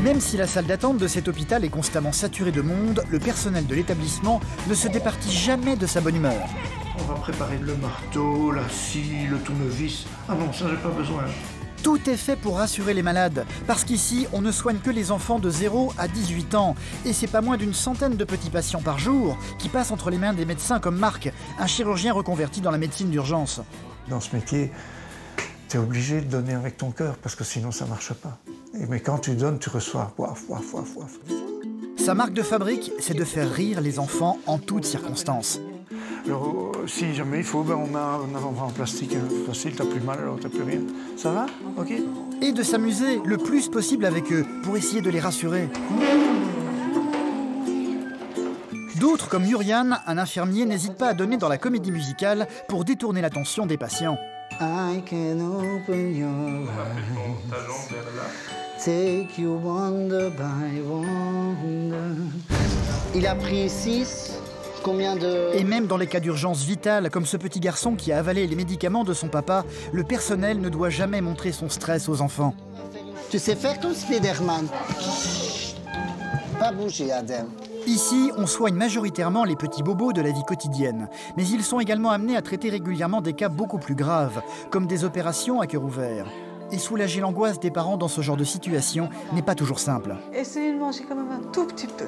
Même si la salle d'attente de cet hôpital est constamment saturée de monde, le personnel de l'établissement ne se départit jamais de sa bonne humeur. On va préparer le marteau, la scie, le tournevis. Ah non, ça j'ai pas besoin. Tout est fait pour rassurer les malades, parce qu'ici, on ne soigne que les enfants de 0 à 18 ans. Et c'est pas moins d'une centaine de petits patients par jour qui passent entre les mains des médecins comme Marc, un chirurgien reconverti dans la médecine d'urgence. Dans ce métier, tu es obligé de donner avec ton cœur, parce que sinon ça marche pas. Mais quand tu donnes, tu reçois. Waf, waf, waf, waf. Sa marque de fabrique, c'est de faire rire les enfants en toutes circonstances. Alors, si jamais il faut, on a un avant-bras en plastique facile, t'as plus mal, alors t'as plus rien. Ça va? Ok. Et de s'amuser le plus possible avec eux pour essayer de les rassurer. D'autres, comme Yurian, un infirmier, n'hésitent pas à donner dans la comédie musicale pour détourner l'attention des patients. I can open your eyes, take you wonder by wonder. Il a pris 6. Combien de... Et même dans les cas d'urgence vitale, comme ce petit garçon qui a avalé les médicaments de son papa, le personnel ne doit jamais montrer son stress aux enfants. Tu sais faire ton Spider-Man? Pas bouger, Adem. Ici, on soigne majoritairement les petits bobos de la vie quotidienne. Mais ils sont également amenés à traiter régulièrement des cas beaucoup plus graves, comme des opérations à cœur ouvert. Et soulager l'angoisse des parents dans ce genre de situation n'est pas toujours simple. Essayez de manger quand même un tout petit peu,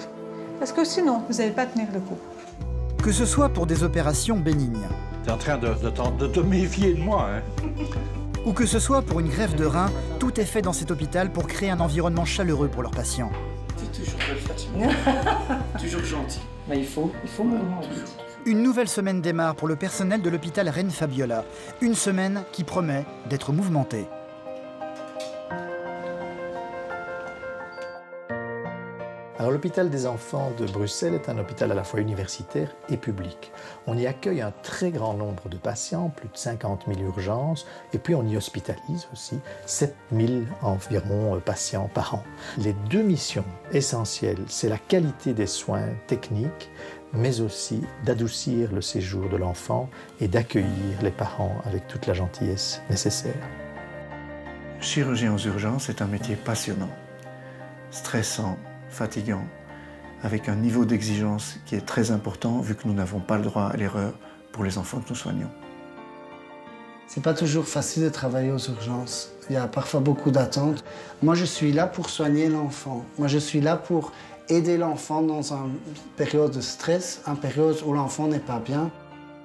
parce que sinon, vous n'allez pas tenir le coup. Que ce soit pour des opérations bénignes. T'es en train de te méfier de moi, hein? Ou que ce soit pour une greffe de rein, tout est fait dans cet hôpital pour créer un environnement chaleureux pour leurs patients. T'es toujours belle, Fatima. Toujours gentil. Mais il faut me rendre. Une nouvelle semaine démarre pour le personnel de l'hôpital Reine Fabiola. Une semaine qui promet d'être mouvementée. Alors l'hôpital des enfants de Bruxelles est un hôpital à la fois universitaire et public. On y accueille un très grand nombre de patients, plus de 50 000 urgences, et puis on y hospitalise aussi 7 000 environ patients par an. Les deux missions essentielles, c'est la qualité des soins techniques, mais aussi d'adoucir le séjour de l'enfant et d'accueillir les parents avec toute la gentillesse nécessaire. Chirurgien aux urgences est un métier passionnant, stressant, fatigant, avec un niveau d'exigence qui est très important vu que nous n'avons pas le droit à l'erreur pour les enfants que nous soignons. C'est pas toujours facile de travailler aux urgences. Il y a parfois beaucoup d'attentes. Moi, je suis là pour soigner l'enfant. Moi, je suis là pour aider l'enfant dans une période de stress, une période où l'enfant n'est pas bien.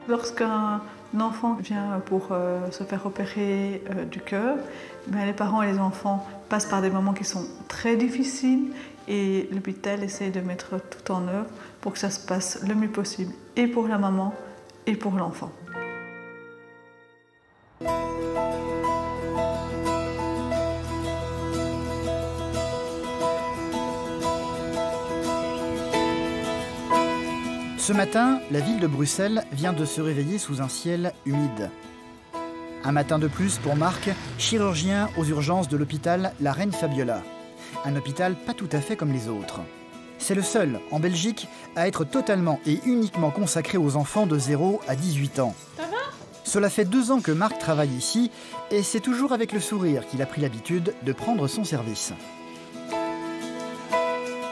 Lorsqu'un enfant vient pour se faire opérer du cœur, les parents et les enfants passent par des moments qui sont très difficiles et l'hôpital essaie de mettre tout en œuvre pour que ça se passe le mieux possible, et pour la maman et pour l'enfant. Ce matin, la ville de Bruxelles vient de se réveiller sous un ciel humide. Un matin de plus pour Marc, chirurgien aux urgences de l'hôpital La Reine Fabiola. Un hôpital pas tout à fait comme les autres. C'est le seul, en Belgique, à être totalement et uniquement consacré aux enfants de 0 à 18 ans. Ça va ? Cela fait 2 ans que Marc travaille ici, et c'est toujours avec le sourire qu'il a pris l'habitude de prendre son service.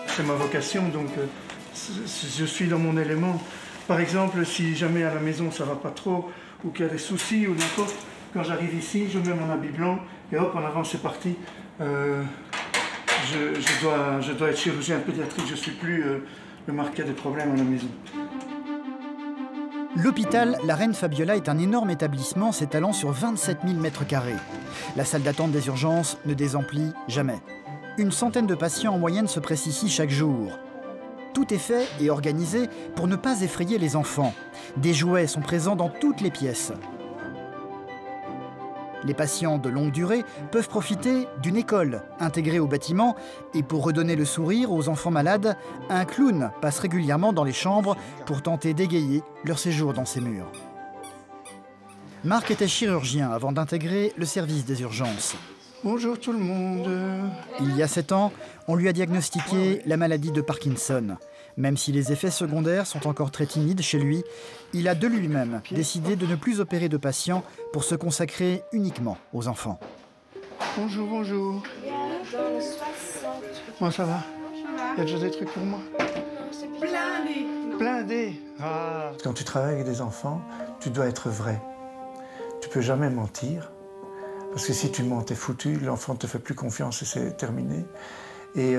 C'est ma vocation, donc je suis dans mon élément. Par exemple, si jamais à la maison ça va pas trop, ou qu'il y a des soucis, ou n'importe, quand j'arrive ici, je mets mon habit blanc, et hop, en avant, c'est parti. Je dois être chirurgien pédiatrique, je ne suis plus le Marc qui a des problèmes à la maison. L'hôpital La Reine Fabiola est un énorme établissement s'étalant sur 27 000 mètres carrés. La salle d'attente des urgences ne désemplit jamais. Une centaine de patients en moyenne se pressent ici chaque jour. Tout est fait et organisé pour ne pas effrayer les enfants. Des jouets sont présents dans toutes les pièces. Les patients de longue durée peuvent profiter d'une école intégrée au bâtiment et pour redonner le sourire aux enfants malades, un clown passe régulièrement dans les chambres pour tenter d'égayer leur séjour dans ces murs. Marc était chirurgien avant d'intégrer le service des urgences. Bonjour tout le monde. Il y a 7 ans, on lui a diagnostiqué la maladie de Parkinson. Même si les effets secondaires sont encore très timides chez lui, il a de lui-même décidé de ne plus opérer de patients pour se consacrer uniquement aux enfants. Bonjour, bonjour. Dans le 60. Comment ça va? Il y a déjà des trucs pour moi? Blindé. Blindé. Ah. Quand tu travailles avec des enfants, tu dois être vrai. Tu peux jamais mentir. Parce que si tu mens, t'es foutu, l'enfant ne te fait plus confiance et c'est terminé. Et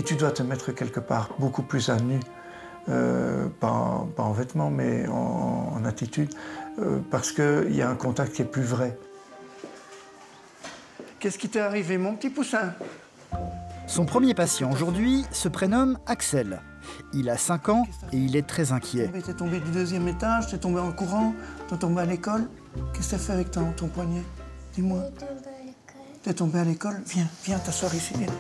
tu dois te mettre quelque part beaucoup plus à nu. Pas en vêtements, mais en attitude. Parce qu'il y a un contact qui est plus vrai. Qu'est-ce qui t'est arrivé, mon petit poussin? Son premier patient aujourd'hui se prénomme Axel. Il a 5 ans et il est très inquiet. T'es tombé du 2e étage, t'es tombé en courant, t'es tombé à l'école. Qu'est-ce que t'as fait avec ton poignet? Dis-moi. T'es tombé à l'école? Viens t'asseoir ici, viens.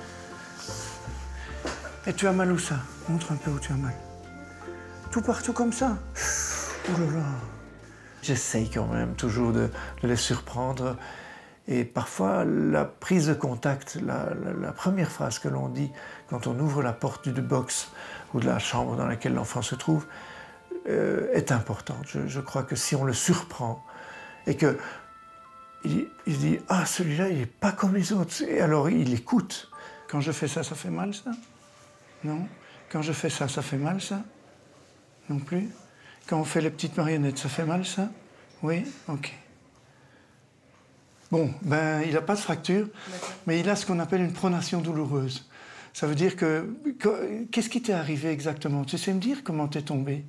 Et tu as mal où ça? Montre un peu où tu as mal. Tout partout comme ça? Oh là là. J'essaye quand même toujours de les surprendre. Et parfois, la prise de contact, la première phrase que l'on dit quand on ouvre la porte du box ou de la chambre dans laquelle l'enfant se trouve est importante. Je crois que si on le surprend et qu'il dit « Ah, celui-là, il n'est pas comme les autres », et alors il écoute. Quand je fais ça, ça fait mal, ça? Non. Quand je fais ça, ça fait mal, ça? Non plus. Quand on fait les petites marionnettes, ça fait mal, ça? Oui? Ok. Bon, ben, il n'a pas de fracture, mais il a ce qu'on appelle une pronation douloureuse. Ça veut dire que... Qu'est-ce qui t'est arrivé exactement? Tu sais me dire comment t'es tombé?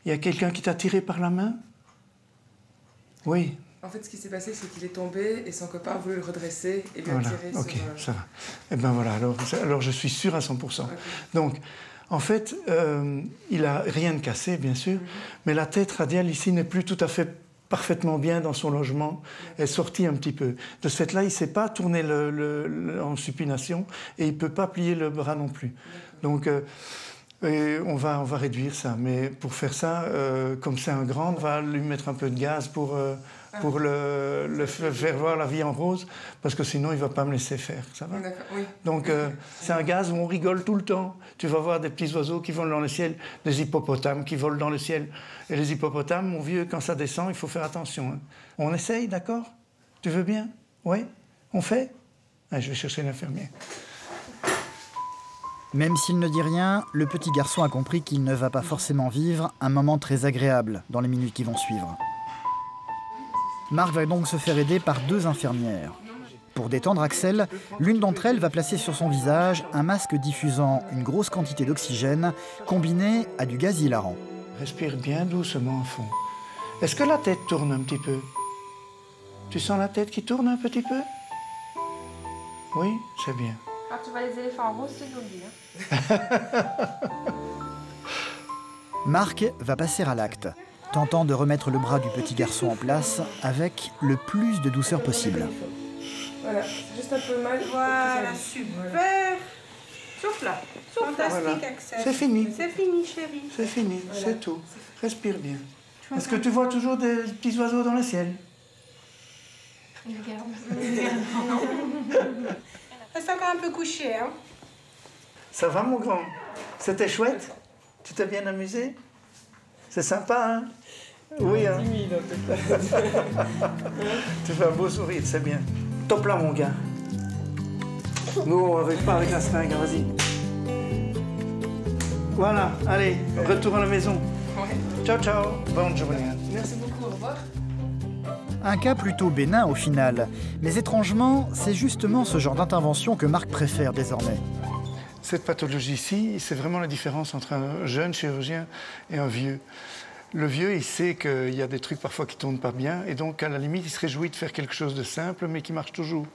Il y a quelqu'un qui t'a tiré par la main? Oui. En fait, ce qui s'est passé, c'est qu'il est tombé et son copain a voulu le redresser et lui a tiré ok, sur... ça va. Eh bien voilà, alors je suis sûr à 100%. Okay. Donc, en fait, il n'a rien de cassé, bien sûr, mais la tête radiale ici n'est plus tout à fait parfaitement bien dans son logement, est sortie un petit peu. De ce fait-là, il ne sait pas tourner en supination et il ne peut pas plier le bras non plus. Donc, on va réduire ça. Mais pour faire ça, comme c'est un grand, on va lui mettre un peu de gaz pour le faire voir la vie en rose, parce que sinon, il ne va pas me laisser faire. Ça va? Oui. Donc, c'est un gaz où on rigole tout le temps. Tu vas voir des petits oiseaux qui volent dans le ciel, des hippopotames qui volent dans le ciel. Et les hippopotames, mon vieux, quand ça descend, il faut faire attention. Hein. On essaye, d'accord? Tu veux bien? Oui? On fait? Ah, je vais chercher l'infirmière. Même s'il ne dit rien, le petit garçon a compris qu'il ne va pas forcément vivre un moment très agréable dans les minutes qui vont suivre. Marc va donc se faire aider par 2 infirmières. Pour détendre Axel, l'une d'entre elles va placer sur son visage un masque diffusant une grosse quantité d'oxygène combiné à du gaz hilarant. Respire bien doucement au fond. Est-ce que la tête tourne un petit peu? Tu sens la tête qui tourne un petit peu? Oui, c'est bien. Quand tu vois les éléphants en rose, tu nous le dis. Hein. Marc va passer à l'acte, tentant de remettre le bras du petit garçon en place avec le plus de douceur possible. Voilà, c'est juste un peu mal. Voilà, super. Souffle là. Fantastique, voilà. Axel. C'est fini. C'est fini, chérie. C'est fini, voilà. C'est tout. Respire bien. Est-ce que tu vois toujours des petits oiseaux dans le ciel? Reste encore un peu couché, hein. Ça va, mon grand? C'était chouette? Tu t'es bien amusé? C'est sympa, hein? Oui, hein? Timide, en fait. Tu fais un beau sourire, c'est bien. Top là, mon gars. Non, pas avec la seringue, vas-y. Voilà, allez, retour à la maison. Ouais. Ciao, ciao. Bonne journée. Merci beaucoup, au revoir. Un cas plutôt bénin au final, mais étrangement, c'est justement ce genre d'intervention que Marc préfère désormais. Cette pathologie-ci, c'est vraiment la différence entre un jeune chirurgien et un vieux. Le vieux, il sait qu'il y a des trucs parfois qui ne tournent pas bien, et donc à la limite, il se réjouit de faire quelque chose de simple, mais qui marche toujours.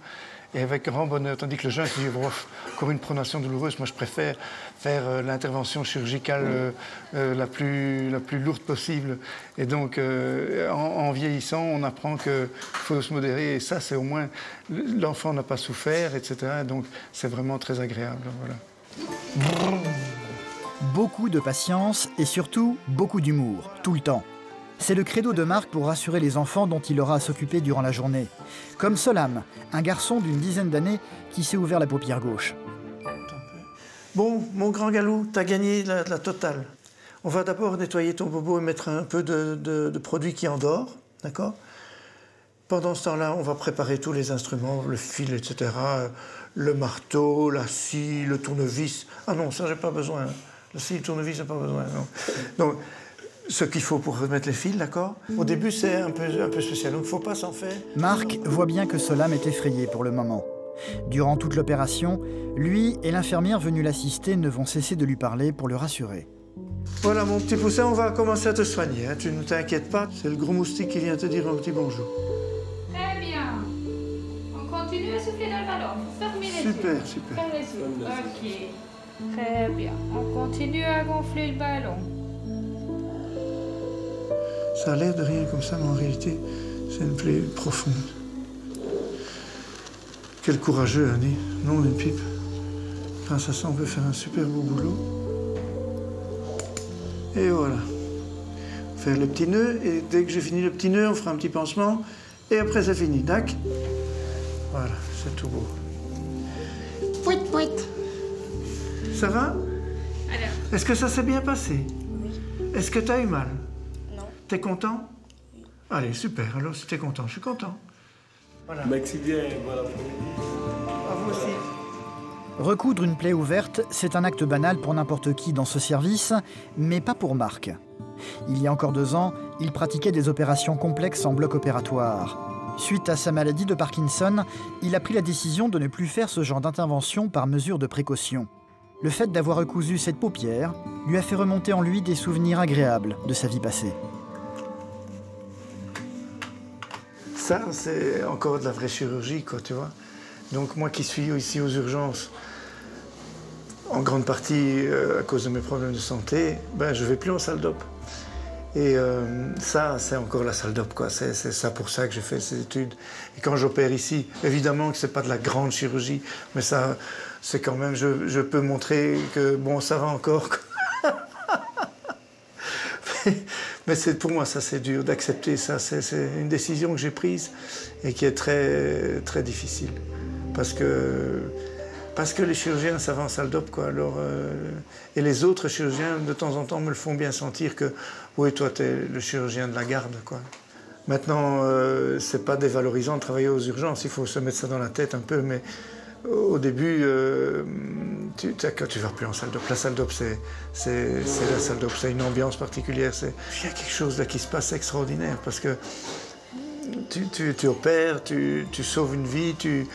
Et avec grand bonheur, tandis que le jeune se dit « encore une pronation douloureuse, moi je préfère faire l'intervention chirurgicale la plus lourde possible ». Et donc, en vieillissant, on apprend qu'il faut se modérer, et ça, c'est au moins, l'enfant n'a pas souffert, etc. Donc, c'est vraiment très agréable. Voilà. Beaucoup de patience et surtout beaucoup d'humour, tout le temps. C'est le credo de Marc pour rassurer les enfants dont il aura à s'occuper durant la journée. Comme Solam, un garçon d'une dizaine d'années qui s'est ouvert la paupière gauche. Bon, mon grand galou, t'as gagné la totale. On va d'abord nettoyer ton bobo et mettre un peu de produit qui endort, d'accord? Pendant ce temps-là, on va préparer tous les instruments, le fil, etc., le marteau, la scie, le tournevis. Ah non, ça, j'ai pas besoin. La scie, le tournevis, j'ai pas besoin. Non. Donc, ce qu'il faut pour remettre les fils, d'accord? Au début, c'est un peu spécial, donc il ne faut pas s'en faire. Marc voit bien que Solam est effrayé pour le moment. Durant toute l'opération, lui et l'infirmière venue l'assister ne vont cesser de lui parler pour le rassurer. Voilà, mon petit poussin, on va commencer à te soigner. Hein. Tu ne t'inquiètes pas, c'est le gros moustique qui vient te dire un petit bonjour. Très bien. On continue à souffler dans le ballon. Fermez les yeux. Super, super. Fermez les yeux. Ok. Très bien. On continue à gonfler le ballon. Ça a l'air de rien comme ça, mais en réalité, c'est une plaie profonde. Quel courageux, Annie. Non, une pipe. Grâce à ça, on peut faire un super beau boulot. Et voilà. Faire le petit nœud, et dès que j'ai fini le petit nœud, on fera un petit pansement, et après c'est fini, d'accord? Voilà, c'est tout beau. Pouit, pouit. Ça va? Alors. Est-ce que ça s'est bien passé? Oui. Est-ce que tu as eu mal? Non. T'es content? Oui. Allez, super. Alors, si t'es content, je suis content. Voilà. Merci bien, voilà. À vous aussi. Recoudre une plaie ouverte, c'est un acte banal pour n'importe qui dans ce service, mais pas pour Marc. Il y a encore 2 ans, il pratiquait des opérations complexes en bloc opératoire. Suite à sa maladie de Parkinson, il a pris la décision de ne plus faire ce genre d'intervention par mesure de précaution. Le fait d'avoir recousu cette paupière lui a fait remonter en lui des souvenirs agréables de sa vie passée. Ça, c'est encore de la vraie chirurgie, quoi, tu vois. Donc moi qui suis ici aux urgences, en grande partie à cause de mes problèmes de santé, ben, je ne vais plus en salle d'op. Et ça, c'est encore la salle d'op, quoi. C'est ça pour ça que j'ai fait ces études. Et quand j'opère ici, évidemment que ce n'est pas de la grande chirurgie, mais ça, c'est quand même, je peux montrer que, bon, ça va encore, quoi. Mais pour moi, ça, c'est dur d'accepter ça. C'est une décision que j'ai prise et qui est très, très difficile. Parce que les chirurgiens, ça va en salle d'op, quoi. Alors, et les autres chirurgiens, de temps en temps, me le font bien sentir que, oui, toi, tu es le chirurgien de la garde, quoi. Maintenant, c'est pas dévalorisant de travailler aux urgences. Il faut se mettre ça dans la tête un peu, mais au début, tu vas plus en salle d'op. La salle d'op, c'est la salle d'op, c'est une ambiance particulière. Il y a quelque chose là qui se passe extraordinaire parce que tu opères, tu sauves une vie, tu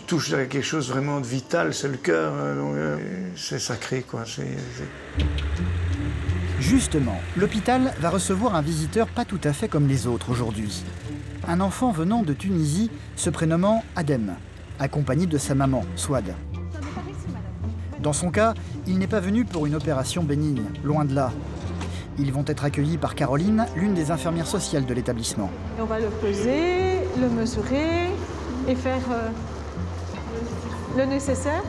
touches à quelque chose vraiment de vital, c'est le cœur. C'est sacré, quoi. Justement, l'hôpital va recevoir un visiteur pas tout à fait comme les autres aujourd'hui. Un enfant venant de Tunisie se prénommant Adem, accompagné de sa maman, Swad. Dans son cas, il n'est pas venu pour une opération bénigne, loin de là. Ils vont être accueillis par Caroline, l'une des infirmières sociales de l'établissement. On va le peser, le mesurer et faire le nécessaire.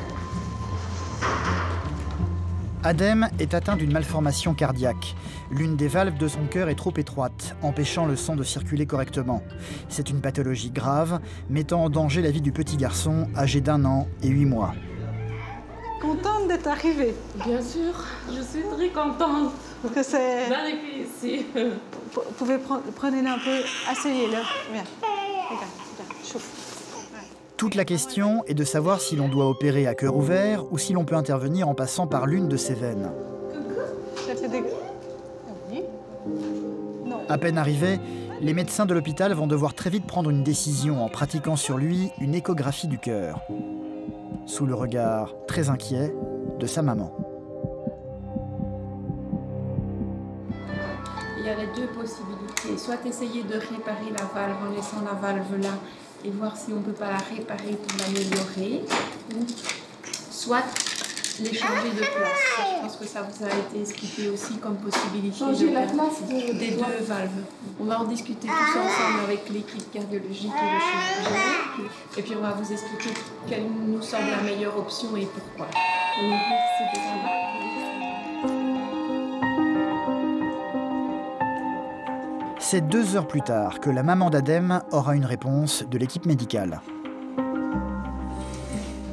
Adem est atteint d'une malformation cardiaque. L'une des valves de son cœur est trop étroite, empêchant le sang de circuler correctement. C'est une pathologie grave, mettant en danger la vie du petit garçon âgé d'1 an et 8 mois. Contente d'être arrivée. Bien sûr, je suis très contente. Parce que c'est... D'arriver ici. Vous pouvez prenez-le un peu, asseyez-le. Viens, regarde, chauffe. Toute la question est de savoir si l'on doit opérer à cœur ouvert ou si l'on peut intervenir en passant par l'une de ses veines. Ça fait des... Oui. Non. À peine arrivé, les médecins de l'hôpital vont devoir très vite prendre une décision en pratiquant sur lui une échographie du cœur. Sous le regard très inquiet de sa maman. Il y a les 2 possibilités. Soit essayer de réparer la valve en laissant la valve là et voir si on ne peut pas la réparer pour l'améliorer, ou soit les changer de place. Je pense que ça vous a été expliqué aussi comme possibilité. Changer la place des 2 valves. On va en discuter tous ensemble avec l'équipe cardiologique et le chirurgien. Et puis on va vous expliquer quelle nous semble la meilleure option et pourquoi. Merci déjà. C'est 2 heures plus tard que la maman d'Adem aura une réponse de l'équipe médicale.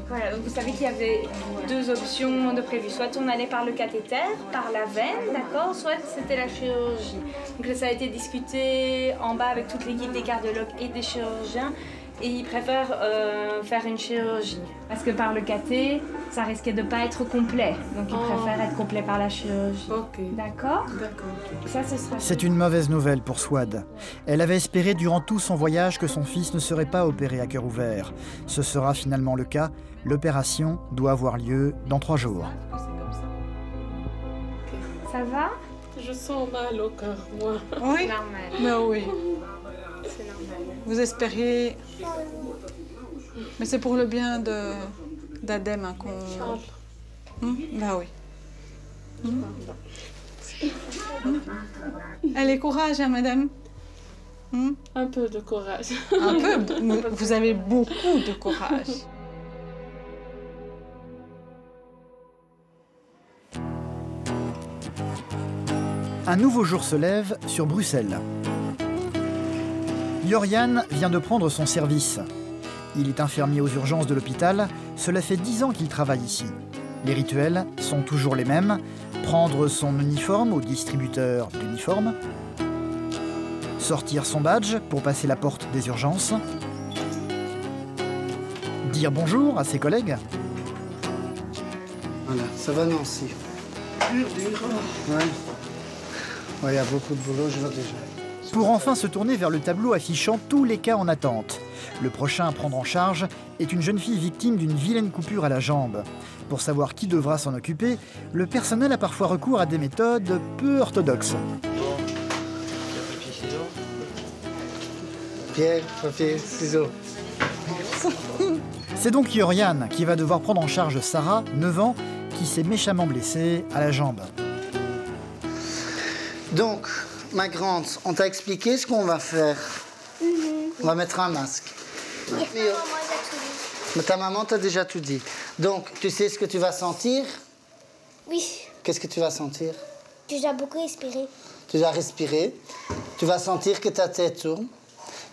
Voilà, donc vous savez qu'il y avait deux options de prévues. Soit on allait par le cathéter, par la veine, d'accord, soit c'était la chirurgie. Donc ça a été discuté en bas avec toute l'équipe des cardiologues et des chirurgiens. Et ils préfèrent faire une chirurgie. Parce que par le cathé, ça risquait de ne pas être complet. Donc ils préfèrent être complet par la chirurgie. Ok. D'accord? Ça, ce sera... C'est une mauvaise nouvelle pour Swad. Elle avait espéré durant tout son voyage que son fils ne serait pas opéré à cœur ouvert. Ce sera finalement le cas. L'opération doit avoir lieu dans 3 jours. Ça va? Je sens mal au cœur, moi. Oui? C'est normal. Ben oui. C'est normal. Vous espériez... Mais c'est pour le bien d'Adem hein, qu'on... Ben oui. Allez, courage, hein, madame. Un peu de courage. Un peu? Vous avez beaucoup de courage. Un nouveau jour se lève sur Bruxelles. Jorian vient de prendre son service. Il est infirmier aux urgences de l'hôpital. Cela fait 10 ans qu'il travaille ici. Les rituels sont toujours les mêmes. Prendre son uniforme au distributeur d'uniformes. Sortir son badge pour passer la porte des urgences. Dire bonjour à ses collègues. Voilà, ça va Nancy. Dur. Ouais. Ouais, il y a beaucoup de boulot, je vois déjà. Pour enfin se tourner vers le tableau affichant tous les cas en attente. Le prochain à prendre en charge est une jeune fille victime d'une vilaine coupure à la jambe. Pour savoir qui devra s'en occuper, le personnel a parfois recours à des méthodes peu orthodoxes. Pierre, papier, ciseaux. C'est donc Jorian qui va devoir prendre en charge Sarah, 9 ans, qui s'est méchamment blessée à la jambe. Donc, ma grande, on t'a expliqué ce qu'on va faire. On va mettre un masque. Mais ta maman t'a déjà tout dit. Donc, tu sais ce que tu vas sentir? Oui. Qu'est-ce que tu vas sentir? Tu dois beaucoup respirer. Tu dois respirer. Tu vas sentir que ta tête tourne,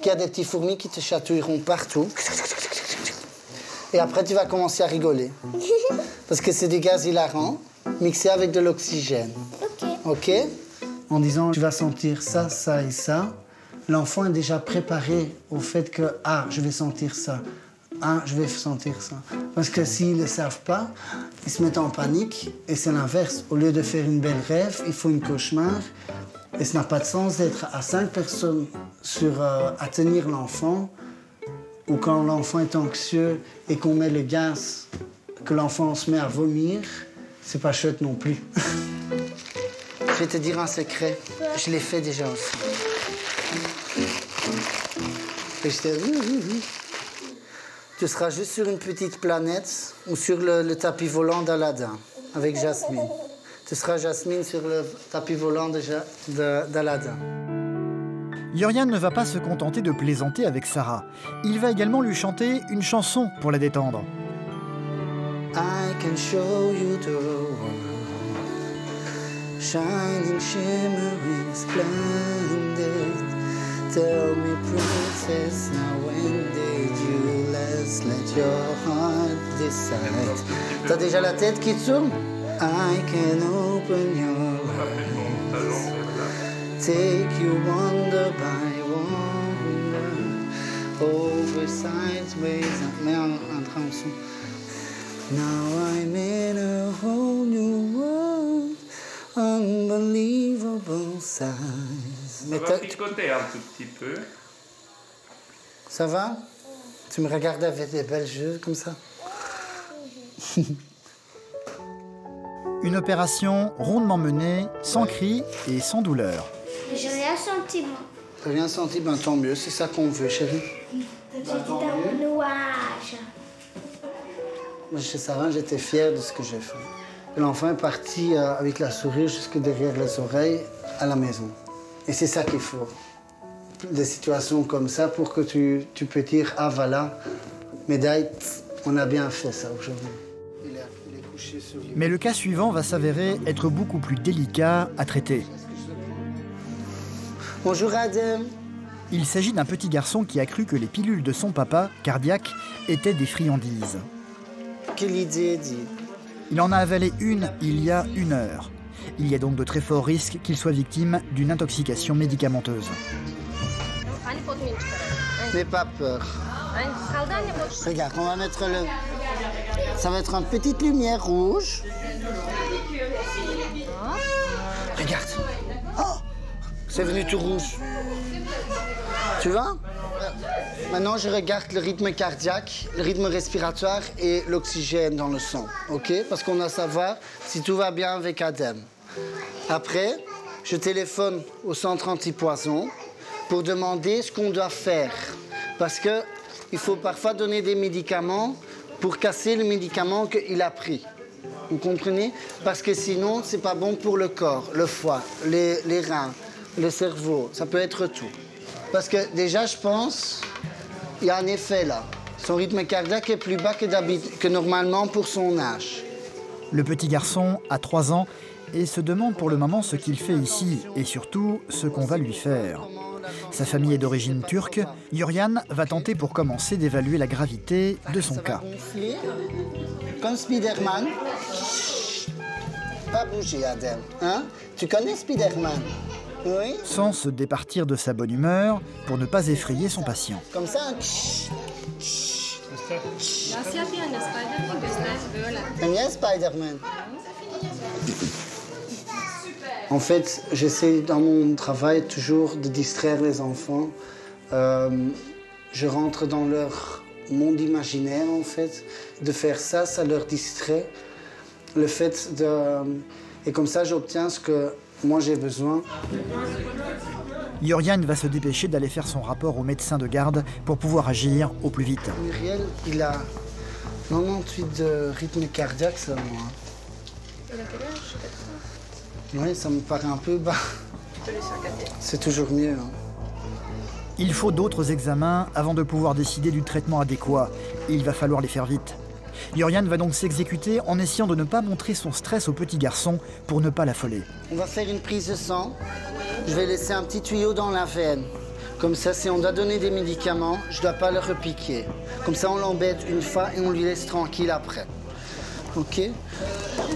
qu'il y a des petits fourmis qui te chatouilleront partout. Et après, tu vas commencer à rigoler. Parce que c'est du gaz hilarant mixé avec de l'oxygène. OK? En disant, tu vas sentir ça, ça et ça, l'enfant est déjà préparé au fait que, ah, je vais sentir ça. Ah, je vais sentir ça. Parce que s'ils ne le savent pas, ils se mettent en panique. Et c'est l'inverse. Au lieu de faire une belle rêve, il faut une cauchemar. Et ça n'a pas de sens d'être à 5 personnes à tenir l'enfant, ou quand l'enfant est anxieux et qu'on met le gaz, que l'enfant se met à vomir, c'est pas chouette non plus. Je vais te dire un secret. Je l'ai fait déjà aussi. Et je t'ai dit, tu seras juste sur une petite planète ou sur le tapis volant d'Aladin avec Jasmine. Tu seras Jasmine sur le tapis volant d'Aladin. Jorian ne va pas se contenter de plaisanter avec Sarah. Il va également lui chanter une chanson pour la détendre. I can show you the world, shining, shimmering, splendid. Tell me, princess, now when did you last let your heart decide? T'as déjà la tête qui tourne? I can open your eyes, take you wonder by wonder, over sideways. Mais en train. Now I'm in a whole new world, unbelievable size. On va picoter un tout petit peu. Ça va? Tu me regardes avec des belles yeux comme ça? Une opération rondement menée, sans cris et sans douleur. J'ai rien senti, moi. T'as rien senti? Ben tant mieux, c'est ça qu'on veut, chérie. J'ai dit dans le nuage. Moi, chez Sarah, j'étais fière de ce que j'ai fait. L'enfant est parti avec la souris jusque derrière les oreilles à la maison. Et c'est ça qu'il faut. Des situations comme ça pour que tu peux dire, ah voilà, médaille, on a bien fait ça aujourd'hui. Il est couché sur lui. Mais le cas suivant va s'avérer être beaucoup plus délicat à traiter. Bonjour Adem. Il s'agit d'un petit garçon qui a cru que les pilules de son papa, cardiaque, étaient des friandises. quelle idée, dit. Il en a avalé une il y a 1 heure. Il y a donc de très forts risques qu'il soit victime d'une intoxication médicamenteuse. N'aie pas peur. Regarde, on va mettre le... Ça va être une petite lumière rouge. Regarde. Oh, c'est venu tout rouge. Tu vois? Maintenant, je regarde le rythme cardiaque, le rythme respiratoire et l'oxygène dans le sang. OK? Parce qu'on doit savoir si tout va bien avec Adem. Après, je téléphone au centre antipoison pour demander ce qu'on doit faire. Parce qu'il faut parfois donner des médicaments pour casser le médicament qu'il a pris. Vous comprenez? Parce que sinon, c'est pas bon pour le corps, le foie, les reins, le cerveau. Ça peut être tout. Parce que déjà, je pense, il y a un effet là. Son rythme cardiaque est plus bas que normalement pour son âge. Le petit garçon a 3 ans et se demande pour le moment ce qu'il fait ici et surtout ce qu'on va lui faire. Sa famille est d'origine turque. Yurian va tenter pour commencer d'évaluer la gravité de son cas. Comme Spider-Man. Pas bouger, Adem. Hein? Tu connais Spider-Man? Oui. Sans se départir de sa bonne humeur pour ne pas effrayer son patient. Comme ça. T'aimes bien Spider-Man? En fait, j'essaie dans mon travail toujours de distraire les enfants. Je rentre dans leur monde imaginaire, en fait. De faire ça, ça leur distrait. Le fait de... Et comme ça, j'obtiens ce que moi j'ai besoin. Yurian va se dépêcher d'aller faire son rapport au médecin de garde pour pouvoir agir au plus vite. Muriel, il a 98 de rythme cardiaque seulement. Il a quel âge? Oui, ça me paraît un peu bas. C'est toujours mieux. Hein. Il faut d'autres examens avant de pouvoir décider du traitement adéquat. Il va falloir les faire vite. Yurian va donc s'exécuter en essayant de ne pas montrer son stress au petit garçon pour ne pas l'affoler. On va faire une prise de sang. Je vais laisser un petit tuyau dans la veine. Comme ça, si on doit donner des médicaments, je ne dois pas le repiquer. Comme ça, on l'embête une fois et on lui laisse tranquille après. OK?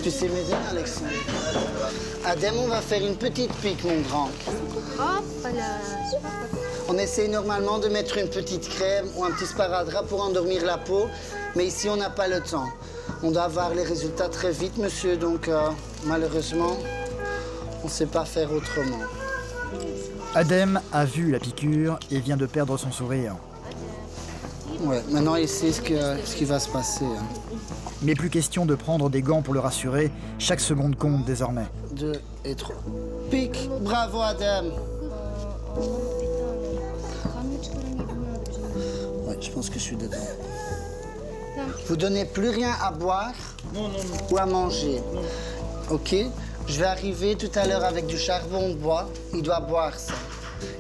Tu sais m'aider, Alexandre? Adem, on va faire une petite pique, mon grand. On essaie normalement de mettre une petite crème ou un petit sparadrap pour endormir la peau, mais ici, on n'a pas le temps. On doit avoir les résultats très vite, monsieur, donc malheureusement, on ne sait pas faire autrement. Adem a vu la piqûre et vient de perdre son sourire. Ouais, maintenant, il sait ce qui va se passer. Hein. Mais plus question de prendre des gants pour le rassurer. Chaque seconde compte désormais. 2 et 3. Pique. Bravo, Adem. Ouais, je pense que je suis dedans. Vous donnez plus rien à boire ou à manger. OK? Je vais arriver tout à l'heure avec du charbon de bois. Il doit boire ça.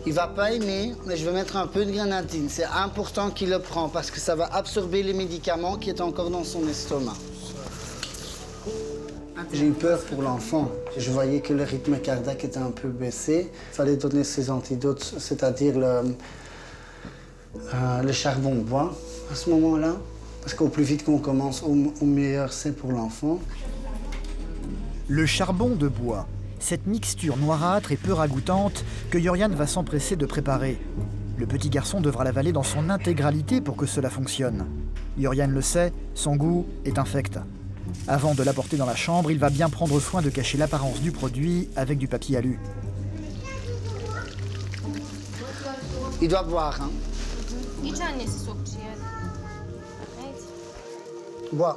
Il va pas aimer, mais je vais mettre un peu de grenadine. C'est important qu'il le prend parce que ça va absorber les médicaments qui est encore dans son estomac. J'ai eu peur pour l'enfant. Je voyais que le rythme cardiaque était un peu baissé. Il fallait donner ses antidotes, c'est-à-dire le charbon de bois à ce moment-là. Parce qu'au plus vite qu'on commence, au meilleur c'est pour l'enfant. Le charbon de bois. Cette mixture noirâtre et peu ragoûtante que Yurian va s'empresser de préparer. Le petit garçon devra l'avaler dans son intégralité pour que cela fonctionne. Yurian le sait, son goût est infect. Avant de l'apporter dans la chambre, il va bien prendre soin de cacher l'apparence du produit avec du papier alu. Il doit boire, hein? Bois.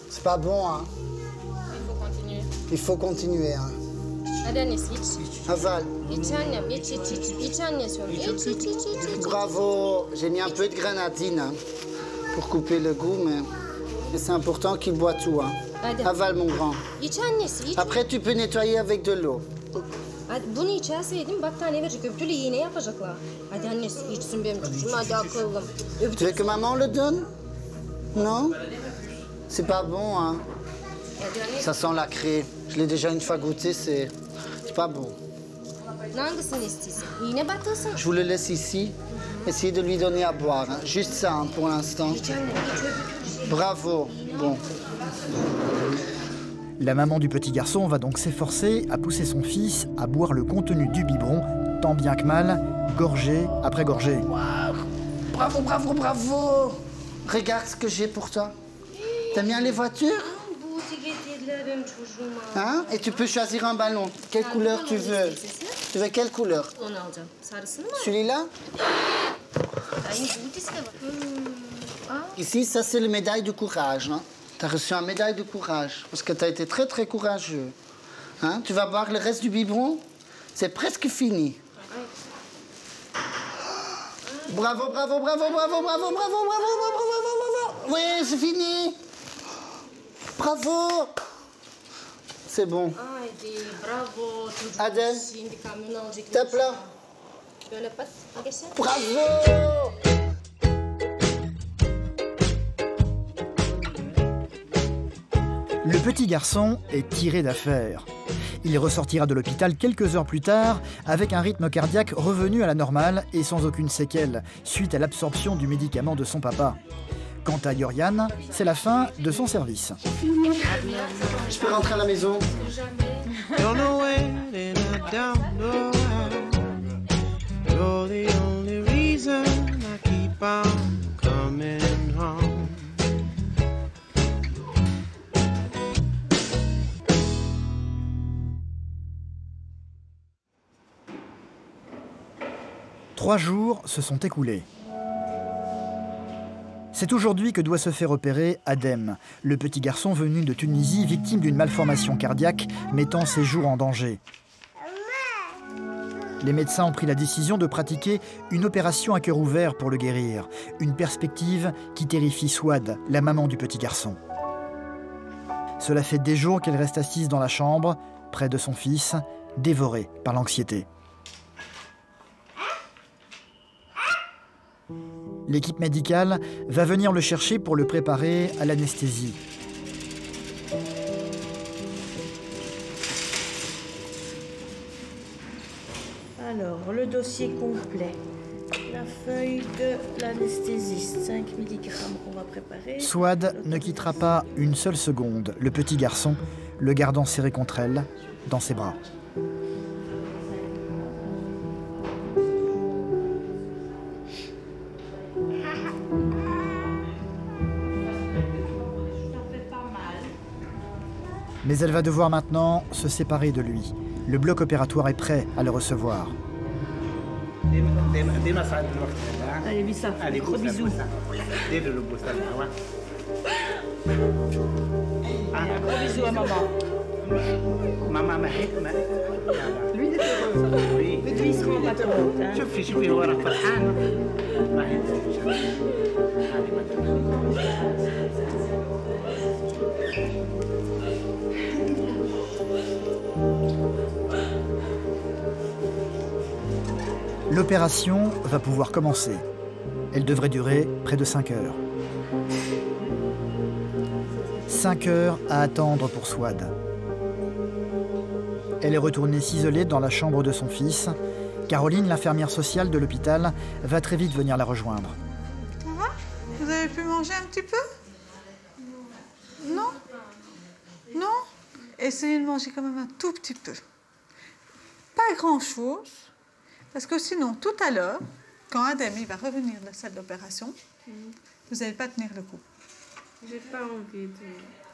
C'est pas bon, hein? Il faut continuer, hein? Aval. Bravo. J'ai mis un peu de grenadine hein, pour couper le goût, mais c'est important qu'il boit tout, hein? Aval, mon grand. Après, tu peux nettoyer avec de l'eau. Tu veux que maman le donne? Non? C'est pas bon, hein? Ça sent la craie. Je l'ai déjà une fois goûté, c'est pas bon. Je vous le laisse ici. Essayez de lui donner à boire. Hein. Juste ça, hein, pour l'instant. Bravo. Bon. La maman du petit garçon va donc s'efforcer à pousser son fils à boire le contenu du biberon, tant bien que mal, gorgée après gorgée. Wow. Bravo, bravo, bravo. Regarde ce que j'ai pour toi. T'aimes bien les voitures? Hein? Et tu peux choisir un ballon. Quelle couleur tu veux? Tu veux quelle couleur? Celui-là? Ici, ça c'est la médaille du courage. Hein? Tu as reçu une médaille de courage parce que tu as été très très courageux. Hein? Tu vas boire le reste du biberon. C'est presque fini. Bravo, bravo, bravo, bravo, bravo, bravo, bravo, bravo, bravo, bravo. Oui, c'est fini. Bravo. C'est bon. Adem, tape là. Bravo. Le petit garçon est tiré d'affaire. Il ressortira de l'hôpital quelques heures plus tard avec un rythme cardiaque revenu à la normale et sans aucune séquelle, suite à l'absorption du médicament de son papa. Quant à Yorian, c'est la fin de son service. Je peux rentrer à la maison? Trois jours se sont écoulés. C'est aujourd'hui que doit se faire opérer Adem, le petit garçon venu de Tunisie victime d'une malformation cardiaque mettant ses jours en danger. Les médecins ont pris la décision de pratiquer une opération à cœur ouvert pour le guérir, une perspective qui terrifie Swad, la maman du petit garçon. Cela fait des jours qu'elle reste assise dans la chambre, près de son fils, dévorée par l'anxiété. L'équipe médicale va venir le chercher pour le préparer à l'anesthésie. Alors, le dossier complet. La feuille de l'anesthésiste, 5 mg qu'on va préparer. Swad ne quittera pas une seule seconde le petit garçon, le gardant serré contre elle, dans ses bras. Mais elle va devoir maintenant se séparer de lui. Le bloc opératoire est prêt à le recevoir. Allez, Vissa, gros bisous. Gros bisous à maman. Lui, il est heureux. Lui, il se rend pas compte. L'opération va pouvoir commencer. Elle devrait durer près de 5 heures. 5 heures à attendre pour Swad. Elle est retournée s'isoler dans la chambre de son fils. Caroline, l'infirmière sociale de l'hôpital, va très vite venir la rejoindre. Ça va? Vous avez pu manger un petit peu? Non? Non? Essayez de manger quand même un tout petit peu. Pas grand-chose. Parce que sinon, tout à l'heure, quand Adem va revenir de la salle d'opération, vous n'allez pas tenir le coup. J'ai pas envie de...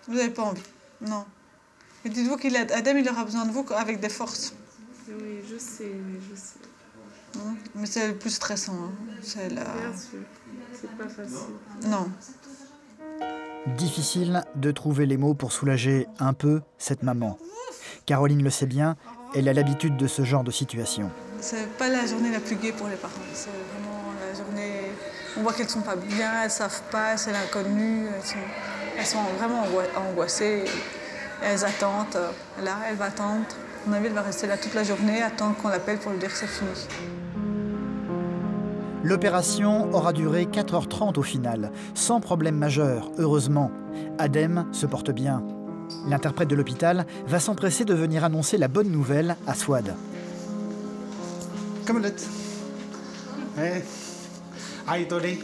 Vous n'avez pas envie? Non. Et dites-vous qu'Adem, il aura besoin de vous avec des forces. Oui, je sais, je sais. Mais c'est le plus stressant. Hein. C'est la... Bien sûr, c'est pas facile. Non. Difficile de trouver les mots pour soulager un peu cette maman. Caroline le sait bien, elle a l'habitude de ce genre de situation. C'est pas la journée la plus gaie pour les parents. C'est vraiment la journée... On voit qu'elles sont pas bien, elles savent pas, c'est l'inconnu. Elles sont vraiment angoissées. Elles attendent. Là, elle va attendre. À mon avis, elle va rester là toute la journée, attendre qu'on l'appelle pour lui dire que c'est fini. L'opération aura duré 4h30 au final, sans problème majeur, heureusement. Adem se porte bien. L'interprète de l'hôpital va s'empresser de venir annoncer la bonne nouvelle à Swad. كملت. ايه عيطوا لي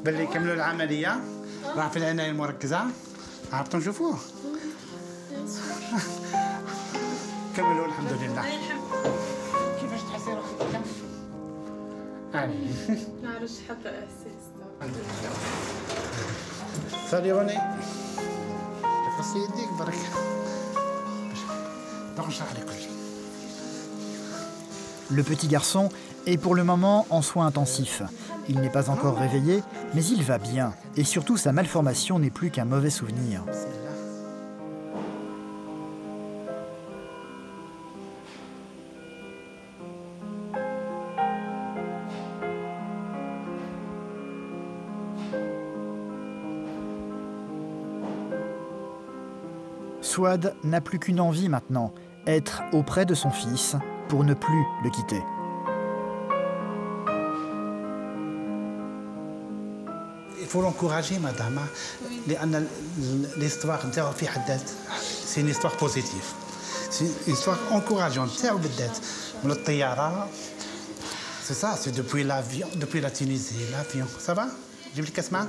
باللي كملوا العمليه راح في العنايه المركزه. عرفتوا شوفوه. كملوا الحمد لله. كيفاش تحسي روحك؟ نعرفش حتى احساس. سالي روني. خصي يديك برك. باش نشرح لك كل شيء. Le petit garçon est pour le moment en soins intensifs. Il n'est pas encore réveillé, mais il va bien. Et surtout, sa malformation n'est plus qu'un mauvais souvenir. Souad n'a plus qu'une envie maintenant, être auprès de son fils pour ne plus le quitter. Il faut l'encourager, madame. لأن l'histoire نتاعو في حد ذاتها c'est une histoire positive. C'est une histoire encourageante نتاعو بالذات. من الطيارة. C'est ça, c'est depuis l'avion, depuis la Tunisie, l'avion. Ça va? جيب لي كاس معاه؟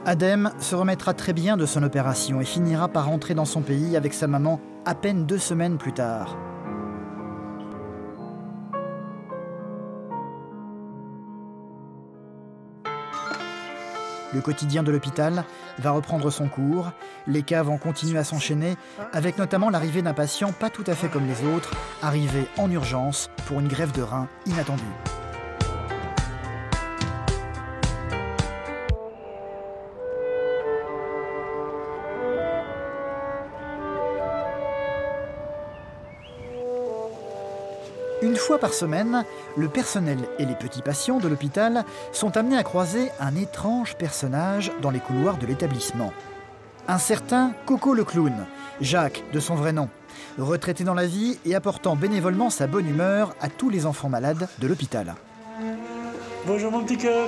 Adem se remettra très bien de son opération et finira par rentrer dans son pays avec sa maman à peine 2 semaines plus tard. Le quotidien de l'hôpital va reprendre son cours, les cas vont continuer à s'enchaîner, avec notamment l'arrivée d'un patient pas tout à fait comme les autres, arrivé en urgence pour une greffe de rein inattendue. Une fois par semaine, le personnel et les petits patients de l'hôpital sont amenés à croiser un étrange personnage dans les couloirs de l'établissement. Un certain Coco le clown, Jacques de son vrai nom, retraité dans la vie et apportant bénévolement sa bonne humeur à tous les enfants malades de l'hôpital. Bonjour mon petit cœur,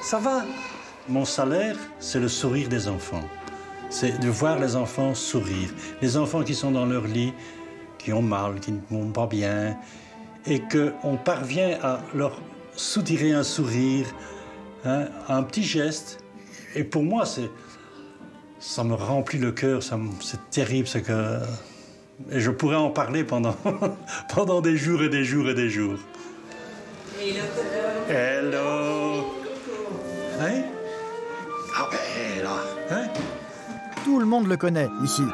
ça va? Mon salaire, c'est le sourire des enfants. C'est de voir les enfants sourire. Les enfants qui sont dans leur lit, qui ont mal, qui ne vont pas bien, et qu'on parvient à leur soutirer un sourire, hein, un petit geste. Et pour moi, ça me remplit le cœur, c'est terrible. Et je pourrais en parler pendant, pendant des jours et des jours et des jours. Hello. Hello. Hein? Ah ben là, hein? Tout le monde le connaît ici.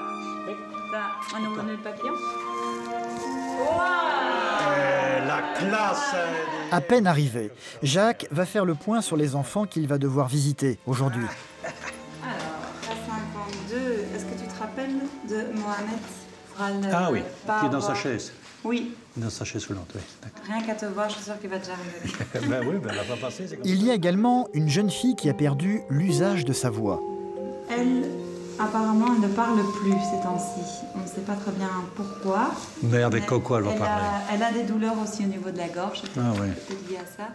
On ouvre le papillon. La classe. À peine arrivé, Jacques va faire le point sur les enfants qu'il va devoir visiter aujourd'hui. Alors, à 52, est-ce que tu te rappelles de Mohamed? Ah oui, qui est dans sa chaise. Oui. Dans sa chaise roulante, oui. Rien qu'à te voir, je suis sûre qu'il va déjà rigoler. Ben oui, ben elle va pas passer. Il y a également une jeune fille qui a perdu l'usage de sa voix. Elle, apparemment, elle ne parle plus ces temps-ci. On ne sait pas très bien pourquoi. Mais avec Coco, elle va parler. Elle a des douleurs aussi au niveau de la gorge. Ah oui. C'est lié à ça.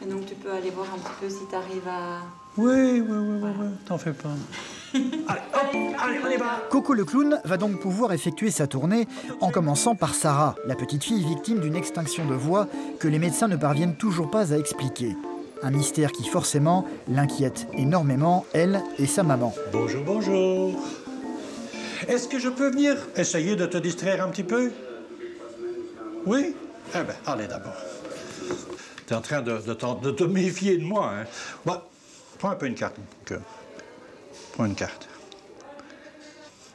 Et donc, tu peux aller voir un petit peu si tu arrives à... Oui, t'en fais pas. Allez, on y va. Coco le clown va donc pouvoir effectuer sa tournée en commençant par Sarah, la petite fille victime d'une extinction de voix que les médecins ne parviennent toujours pas à expliquer. Un mystère qui forcément l'inquiète énormément, elle et sa maman. Bonjour, bonjour. Est-ce que je peux venir essayer de te distraire un petit peu? Oui? Eh bien, allez d'abord. Tu es en train de te méfier de moi, hein? Bon, prends un peu une carte, mon cœur. Prends une carte.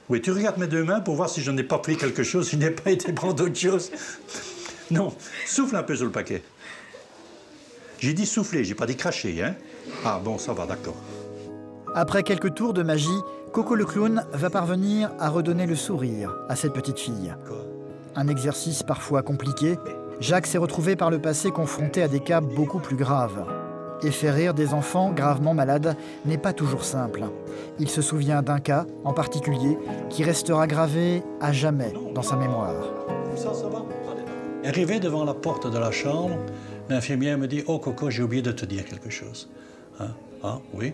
Oui, tu regardes mes 2 mains pour voir si je n'ai pas pris quelque chose, si je n'ai pas été prendre d'autre chose. Non, souffle un peu sur le paquet. J'ai dit souffler, j'ai pas dit cracher, hein? Ah bon, ça va, d'accord. Après quelques tours de magie, Coco le clown va parvenir à redonner le sourire à cette petite fille. Un exercice parfois compliqué, Jacques s'est retrouvé par le passé confronté à des cas beaucoup plus graves. Et faire rire des enfants gravement malades n'est pas toujours simple. Il se souvient d'un cas en particulier qui restera gravé à jamais dans sa mémoire. Ça va? Arrivé devant la porte de la chambre, l'infirmière me dit « Oh Coco, j'ai oublié de te dire quelque chose. Hein? Ah, oui?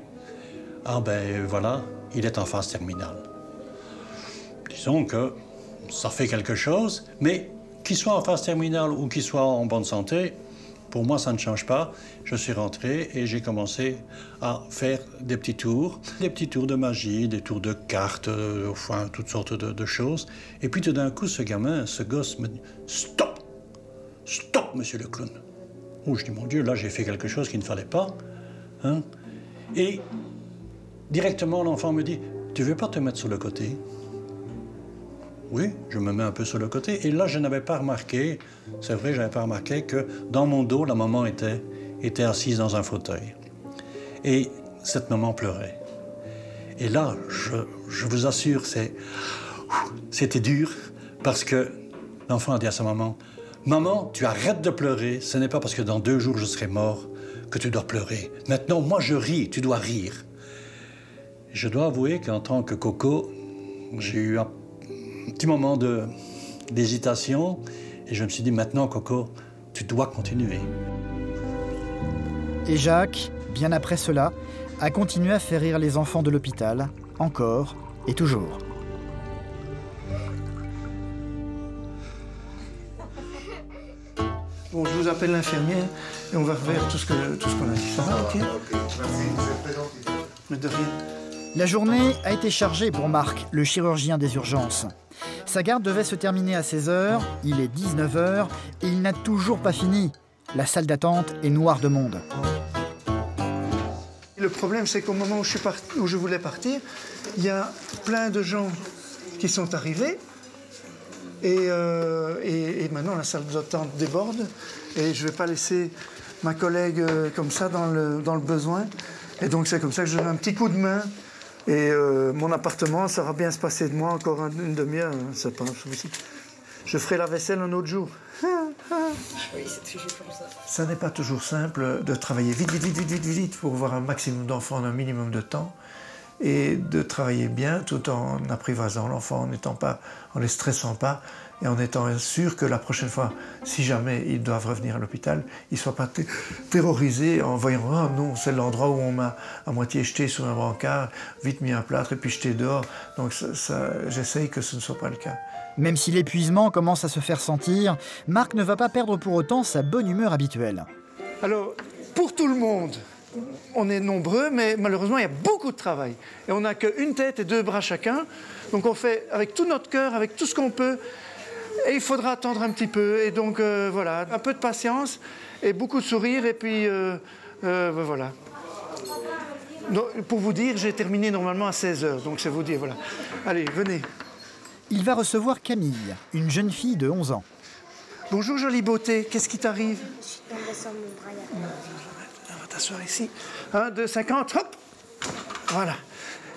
Ah ben voilà, il est en phase terminale. » disons que ça fait quelque chose, mais qu'il soit en phase terminale ou qu'il soit en bonne santé, pour moi, ça ne change pas. Je suis rentré et j'ai commencé à faire des petits tours de magie, des tours de cartes, enfin, toutes sortes de choses. Et puis tout d'un coup, ce gosse me dit « Stop! Stop, monsieur le clown !» Oh, je dis « Mon Dieu, là, j'ai fait quelque chose qu'il ne fallait pas. Hein? » Et directement, l'enfant me dit « Tu veux pas te mettre sur le côté ?» Oui, je me mets un peu sur le côté. Et là, je n'avais pas remarqué, c'est vrai, je n'avais pas remarqué que dans mon dos, la maman était assise dans un fauteuil. Et cette maman pleurait. Et là, je vous assure, c'était dur parce que l'enfant a dit à sa maman, « Maman, tu arrêtes de pleurer. Ce n'est pas parce que dans 2 jours, je serai mort que tu dois pleurer. Maintenant, moi, je ris. Tu dois rire. » Je dois avouer qu'en tant que Coco, j'ai eu un petit moment d'hésitation et je me suis dit, maintenant, Coco, tu dois continuer. Et Jacques, bien après cela, a continué à faire rire les enfants de l'hôpital, encore et toujours. Bon, je vous appelle l'infirmière et on va refaire tout ce qu'on a dit. Ça va, ok? Mais de rien. La journée a été chargée pour Marc, le chirurgien des urgences. Sa garde devait se terminer à 16h, il est 19h et il n'a toujours pas fini. La salle d'attente est noire de monde. Le problème, c'est qu'au moment où je voulais partir, il y a plein de gens qui sont arrivés et maintenant la salle d'attente déborde et je ne vais pas laisser ma collègue comme ça dans le besoin. Et donc c'est comme ça que je donne un petit coup de main. Et mon appartement, ça va bien se passer de moi encore une demi-heure, c'est pas un souci. Je ferai la vaisselle un autre jour. Oui, c'est toujours comme ça. Ça n'est pas toujours simple de travailler vite pour voir un maximum d'enfants en un minimum de temps et de travailler bien tout en apprivoisant l'enfant, en les stressant pas et en étant sûr que la prochaine fois, si jamais ils doivent revenir à l'hôpital, ils ne soient pas terrorisés en voyant « Ah non, c'est l'endroit où on m'a à moitié jeté sur un brancard, vite mis un plâtre et puis jeté dehors. » Donc j'essaye que ce ne soit pas le cas. Même si l'épuisement commence à se faire sentir, Marc ne va pas perdre pour autant sa bonne humeur habituelle. Alors, pour tout le monde, on est nombreux, mais malheureusement, il y a beaucoup de travail. Et on n'a qu'une tête et 2 bras chacun. Donc on fait avec tout notre cœur, avec tout ce qu'on peut. Et il faudra attendre un petit peu. Et donc, voilà, un peu de patience et beaucoup de sourire. Et puis, voilà. Donc, pour vous dire, j'ai terminé normalement à 16h. Donc, c'est vous dire, voilà. Allez, venez. Il va recevoir Camille, une jeune fille de 11 ans. Bonjour, jolie beauté. Qu'est-ce qui t'arrive? Je suis tombée sur mon bras. On va t'asseoir ici. 1, 2, 50, hop. Voilà.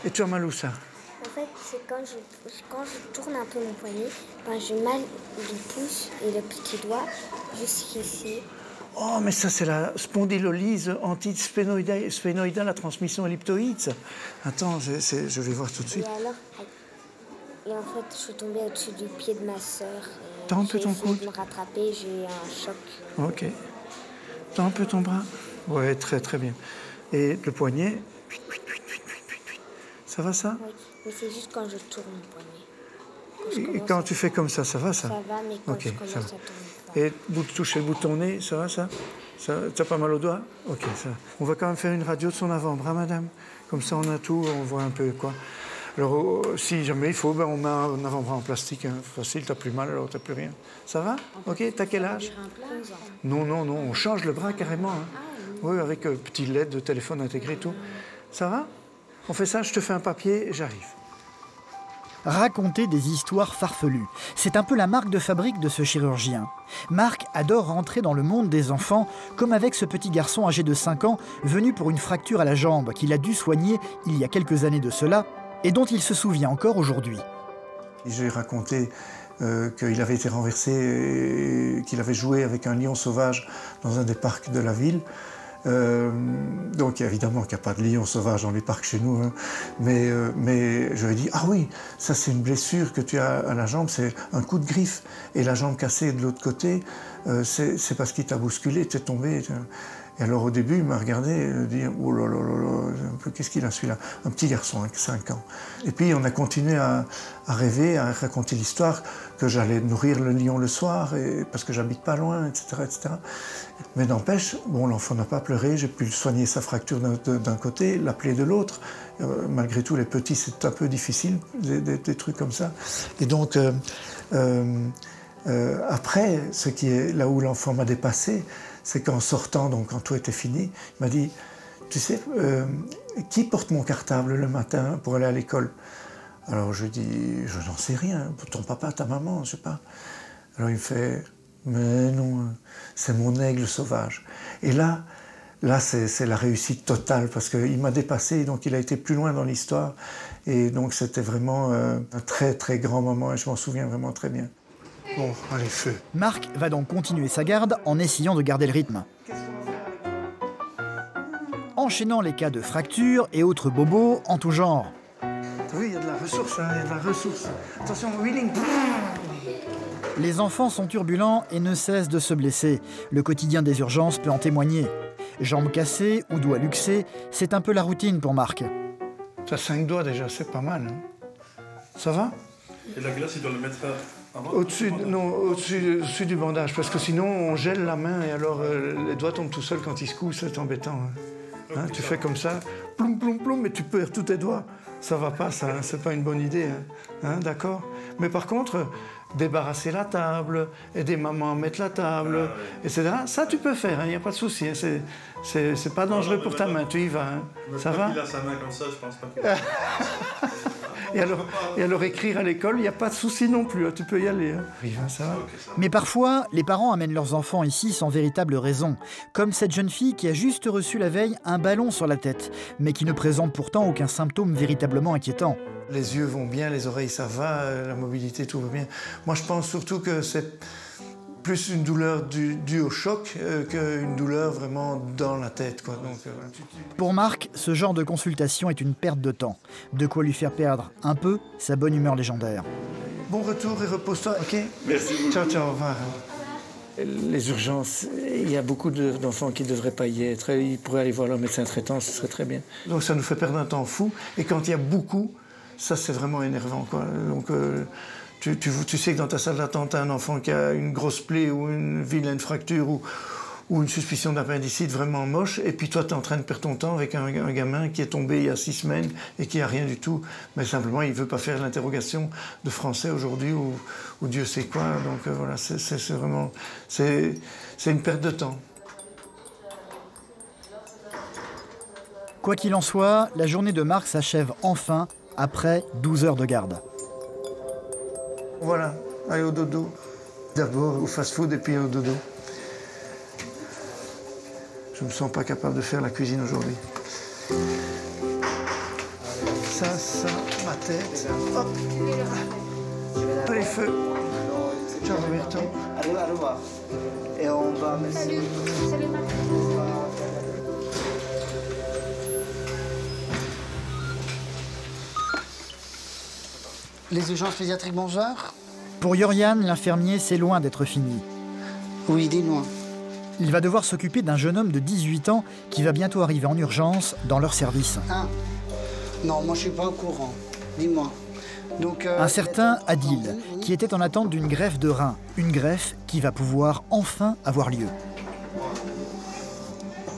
Et tu as mal où ça? En fait, c'est quand je tourne un peu mon poignet, ben, j'ai mal du pouce et le petit doigt jusqu'ici. Oh, mais ça, c'est la spondylolyse antisphénoïdale à transmission elliptoïde. Attends, je vais voir tout de suite. Et en fait, je suis tombée au-dessus du pied de ma sœur. Tends un peu ton coude. J'ai essayé de me rattraper, j'ai eu un choc. Ok. Tends un peu ton bras. Ouais, très très bien. Et le poignet. Ça va ça? Oui, mais c'est juste quand je tourne le poignet. Et quand tu fais comme ça va ça? Ça va, mais quand je commence à tourner pas. Et toucher le bout de ton nez, ça va ça? T'as pas mal au doigt? Ok, ça va. On va quand même faire une radio de son avant-bras, madame. Comme ça, on a tout, on voit un peu quoi. Alors, si jamais il faut, ben, on met un avant-bras en plastique. Hein. Facile, t'as plus mal, alors t'as plus rien. Ça va? Ok, t'as quel âge? Non, on change le bras carrément. Hein. Oui, avec petit LED de téléphone intégré et tout. Ça va? On fait ça, je te fais un papier et j'arrive. Raconter des histoires farfelues, c'est un peu la marque de fabrique de ce chirurgien. Marc adore rentrer dans le monde des enfants, comme avec ce petit garçon âgé de 5 ans, venu pour une fracture à la jambe qu'il a dû soigner il y a quelques années de cela, et dont il se souvient encore aujourd'hui. J'ai raconté qu'il avait été renversé et qu'il avait joué avec un lion sauvage dans un des parcs de la ville. Donc évidemment qu'il n'y a pas de lion sauvage dans les parcs chez nous, hein. Mais je lui ai dit, ah oui, ça c'est une blessure que tu as à la jambe, c'est un coup de griffe. Et la jambe cassée de l'autre côté, c'est parce qu'il t'a bousculé, t'es tombé. Et alors au début, il m'a regardé et dit « Oh là là là là, qu'est-ce qu'il a celui-là ?» Un petit garçon, avec 5 ans. Et puis on a continué à rêver, à raconter l'histoire, que j'allais nourrir le lion le soir, parce que j'habite pas loin, etc., etc. Mais n'empêche, bon, l'enfant n'a pas pleuré, j'ai pu soigner sa fracture d'un côté, l'appeler de l'autre. Malgré tout, les petits, c'est un peu difficile, des trucs comme ça. Et donc, après, ce qui est là où l'enfant m'a dépassé, c'est qu'en sortant, donc quand tout était fini, il m'a dit « Tu sais, qui porte mon cartable le matin pour aller à l'école ?» Alors je dis « Je n'en sais rien, ton papa, ta maman, je sais pas. » Alors il me fait « Mais non, c'est mon aigle sauvage. » Et là c'est la réussite totale, parce qu'il m'a dépassé, donc il a été plus loin dans l'histoire. Et donc c'était vraiment un très très grand moment, et je m'en souviens vraiment très bien. Bon, allez, feu. Marc va donc continuer sa garde en essayant de garder le rythme. Enchaînant les cas de fractures et autres bobos en tout genre. Oui, il y a de la ressource, hein, il y a de la ressource. Attention, wheeling. Les enfants sont turbulents et ne cessent de se blesser. Le quotidien des urgences peut en témoigner. Jambes cassées ou doigts luxés, c'est un peu la routine pour Marc. Tu as 5 doigts déjà, c'est pas mal. Hein. Ça va? Et la glace, il doit le mettre au-dessus du bandage, parce que sinon on gèle la main et alors les doigts tombent tout seuls quand ils secouent, c'est embêtant. Hein. Hein, tu fais comme ça, ploum, ploum, ploum, mais tu perds tous tes doigts. Ça va pas, ça, hein, c'est pas une bonne idée. Hein. Hein, d'accord? Mais par contre, débarrasser la table, aider maman à mettre la table, etc. Ça, tu peux faire, il n'y a pas de souci. Hein, c'est pas dangereux pour ta main, tu y vas. Hein. Ça va? Il a sa main comme ça, je pense pas qu'il... Et alors écrire à l'école, il n'y a pas de souci non plus, hein, tu peux y aller. Hein. Oui, ça va. Mais parfois, les parents amènent leurs enfants ici sans véritable raison. Comme cette jeune fille qui a juste reçu la veille un ballon sur la tête, mais qui ne présente pourtant aucun symptôme véritablement inquiétant. Les yeux vont bien, les oreilles ça va, la mobilité tout va bien. Moi je pense surtout que c'est plus une douleur due au choc qu'une douleur vraiment dans la tête, quoi. Donc, voilà. Pour Marc, ce genre de consultation est une perte de temps. De quoi lui faire perdre un peu sa bonne humeur légendaire. Bon retour et repose-toi, ok? Merci beaucoup. Ciao, ciao, au revoir. Les urgences, il y a beaucoup d'enfants qui ne devraient pas y être. Ils pourraient aller voir leur médecin traitant, ce serait très bien. Donc ça nous fait perdre un temps fou. Et quand il y a beaucoup, ça c'est vraiment énervant, quoi. Donc, tu sais que dans ta salle d'attente, tu as un enfant qui a une grosse plaie ou une vilaine fracture ou une suspicion d'appendicite vraiment moche, et puis toi, tu es en train de perdre ton temps avec un gamin qui est tombé il y a 6 semaines et qui n'a rien du tout, mais simplement, il ne veut pas faire l'interrogation de français aujourd'hui ou Dieu sait quoi. Donc voilà, c'est vraiment... C'est une perte de temps. Quoi qu'il en soit, la journée de Marc s'achève enfin après 12 heures de garde. Voilà, allez au dodo. D'abord au fast-food et puis au dodo. Je ne me sens pas capable de faire la cuisine aujourd'hui. Ça, ma tête. Hop. Allez, feu. Ciao, Roberto. Au revoir. Et on va... Salut. Salut, Marc. Les urgences pédiatriques, bonjour. Pour Yorian, l'infirmier, c'est loin d'être fini. Oui, dis-moi. Il va devoir s'occuper d'un jeune homme de 18 ans qui va bientôt arriver en urgence dans leur service. Ah. Non, moi je suis pas au courant. Dis-moi. Donc, un certain Adil, qui était en attente d'une greffe de rein. Une greffe qui va pouvoir enfin avoir lieu.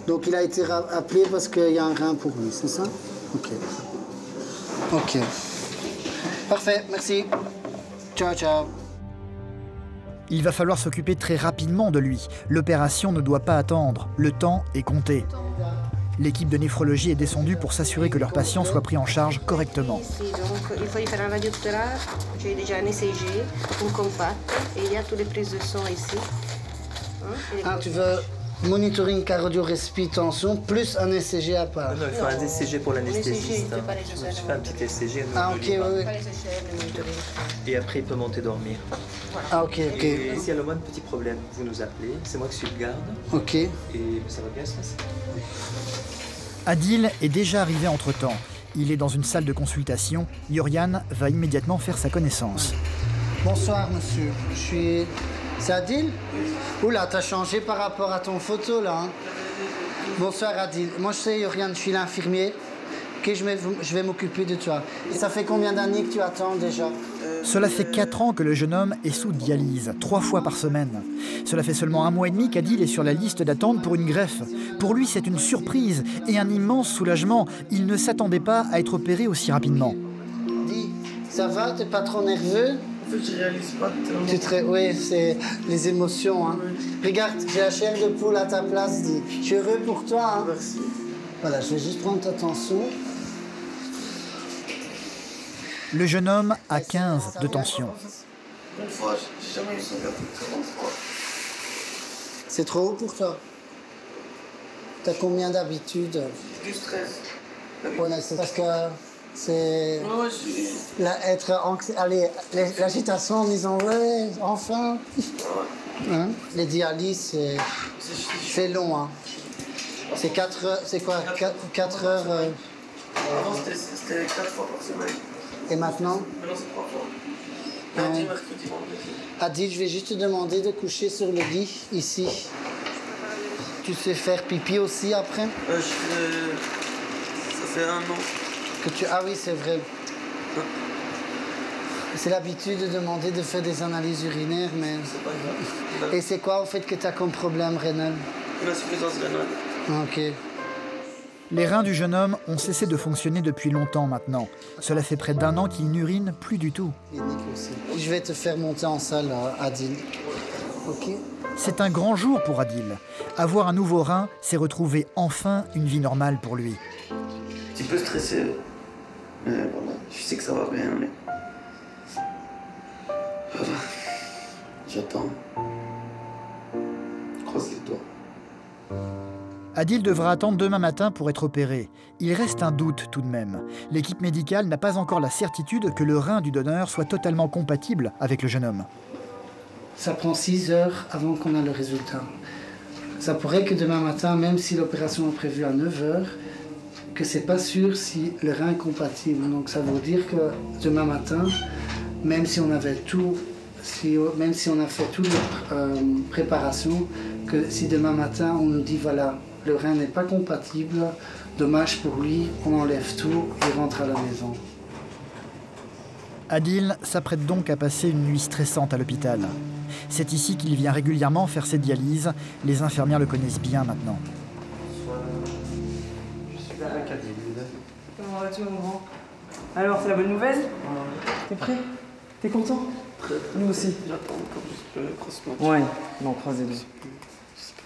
Donc il a été appelé parce qu'il y a un rein pour lui, c'est ça? Ok. Ok. Parfait, merci. Ciao, ciao. Il va falloir s'occuper très rapidement de lui. L'opération ne doit pas attendre. Le temps est compté. L'équipe de néphrologie est descendue pour s'assurer que leur patient soit pris en charge correctement. Donc, il faut y faire un radiothérapie. J'ai déjà un ECG, une compact, et il y a toutes les prises de sang ici. Ah, tu veux monitoring cardio-respi tension plus un ECG à part? Non, il faut un ECG pour l'anesthésiste. Je fais un petit ECG. Ah, ok, oui. Et après, il peut monter dormir. Ah, ok, ok. Et s'il y a le moindre petit problème, vous nous appelez. C'est moi qui suis le garde. Ok. Et ça va bien se passer. Adil est déjà arrivé entre-temps. Il est dans une salle de consultation. Yorian va immédiatement faire sa connaissance. Bonsoir, monsieur. Je suis... C'est Adil? Oula, t'as changé par rapport à ton photo, là. Hein? Bonsoir Adil. Moi je sais Yoriane, je suis l'infirmier. Ok, je vais m'occuper de toi. Et ça fait combien d'années que tu attends déjà? Cela fait 4 ans que le jeune homme est sous dialyse, 3 fois par semaine. Cela fait seulement 1 mois et demi qu'Adil est sur la liste d'attente pour une greffe. Pour lui, c'est une surprise et un immense soulagement. Il ne s'attendait pas à être opéré aussi rapidement. Dis, ça va? T'es pas trop nerveux? En fait, je réalise pas tellement. Oui, c'est les émotions. Hein. Regarde, j'ai la chair de poule à ta place, dis. Je suis heureux pour toi. Hein. Merci. Voilà, je vais juste prendre ta tension. Le jeune homme a 15 de tension. Une fois, j'ai jamais eu 143. C'est trop haut pour toi? T'as combien d'habitude? Du stress. Ouais, c'est parce que c'est... Ouais, l'agitation en disant ouais, enfin. Hein? Les dialyses, c'est long. Hein. C'est 4 heures, c'est quoi? 4 heures. Avant, c'était 4 fois par semaine. Et maintenant? Maintenant, c'est 3 fois. Lundi, mercredi, vendredi. Adil, je vais juste te demander de coucher sur le lit, ici. Tu sais faire pipi aussi après? Ça fait 1 an. Ah oui, c'est vrai. C'est l'habitude de demander de faire des analyses urinaires, mais... C'est pas grave. Et c'est quoi, au fait, que tu as comme problème rénal? Une insuffisance rénale. Ok. Les reins du jeune homme ont cessé de fonctionner depuis longtemps maintenant. Cela fait près d'1 an qu'il n'urine plus du tout. Je vais te faire monter en salle, Adil. Ok. C'est un grand jour pour Adil. Avoir un nouveau rein, c'est retrouver enfin une vie normale pour lui. Un petit peu stressé. Mais voilà, je sais que ça va bien aller. Voilà. J'attends. Croise les doigts. Adil devra attendre demain matin pour être opéré. Il reste un doute tout de même. L'équipe médicale n'a pas encore la certitude que le rein du donneur soit totalement compatible avec le jeune homme. Ça prend 6 heures avant qu'on ait le résultat. Ça pourrait que demain matin, même si l'opération est prévue à 9 heures, que c'est pas sûr si le rein est compatible. Donc ça veut dire que demain matin, même si on avait tout, même si on a fait toutes les préparations, que si demain matin on nous dit voilà, le rein n'est pas compatible, dommage pour lui, on enlève tout et rentre à la maison. Adil s'apprête donc à passer une nuit stressante à l'hôpital. C'est ici qu'il vient régulièrement faire ses dialyses. Les infirmières le connaissent bien maintenant. Je suis là avec Adil. Comment vas-tu, mon grand? Alors, c'est la bonne nouvelle? T'es prêt? T'es content? Très. Nous aussi. J'attends encore juste le cross-match. Ouais, non, croisez les.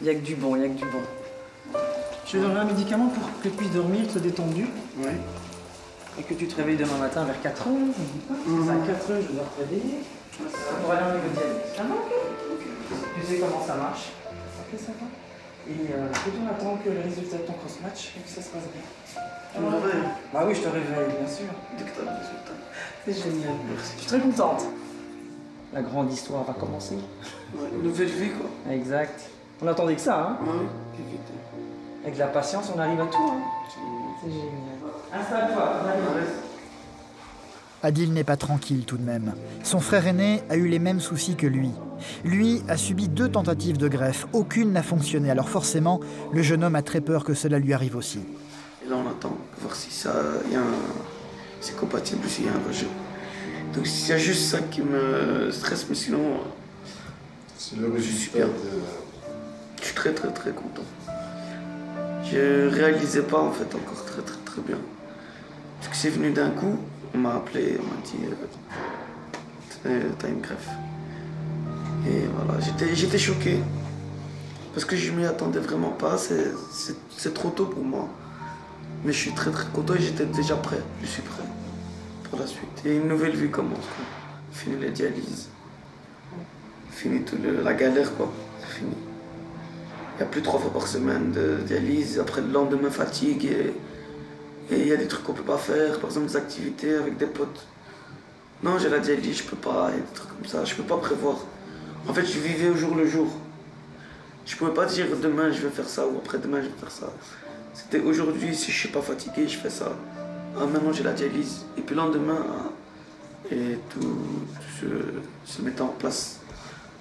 Il y a que du bon, il y a que du bon. Je vais donner un médicament pour que tu puisses dormir, te détendu. Ouais. Et que tu te réveilles demain matin vers 4 h. C'est à 4 h, je dois te réveiller. Pour aller en niveau de dialyse. Ça va? Tu sais comment ça marche. Ok, ça va. Et on attend que le résultat de ton cross-match et que ça se passe bien. Tu me réveilles? Bah oui, je te réveille, bien sûr. Dès que t'as le résultat. C'est génial. Merci. Je suis très contente. La grande histoire va commencer. Ouais, une nouvelle vie, quoi. Exact. On attendait que ça, hein? Ouais. Avec de la patience, on arrive à tout, hein? C'est génial. Installe-toi, on arrive. Adil n'est pas tranquille tout de même. Son frère aîné a eu les mêmes soucis que lui. Lui a subi 2 tentatives de greffe. Aucune n'a fonctionné. Alors forcément, le jeune homme a très peur que cela lui arrive aussi. Et là, on attend, voir si ça, c'est compatible ou s'il y a un rejet. Donc s'il y a juste ça qui me stresse, mais sinon, je suis super. Je suis très très très content. Je réalisais pas en fait encore très bien. Parce que c'est venu d'un coup, on m'a appelé, on m'a dit t'as une greffe. Et voilà, j'étais choqué. Parce que je m'y attendais vraiment pas, c'est trop tôt pour moi. Mais je suis très très content et j'étais déjà prêt. Je suis prêt pour la suite. Et une nouvelle vie commence. Fini les dialyses. Fini toute la galère quoi. C'est fini. Il n'y a plus 3 fois par semaine de dialyse. Après le lendemain fatigue et il y a des trucs qu'on peut pas faire. Par exemple des activités avec des potes. Non, j'ai la dialyse, je peux pas. Il y a des trucs comme ça, je peux pas prévoir. En fait, je vivais au jour le jour. Je pouvais pas dire demain je vais faire ça ou après-demain je vais faire ça. C'était aujourd'hui, si je suis pas fatigué, je fais ça. Ah, maintenant j'ai la dialyse. Et puis le lendemain, et tout se mettait en place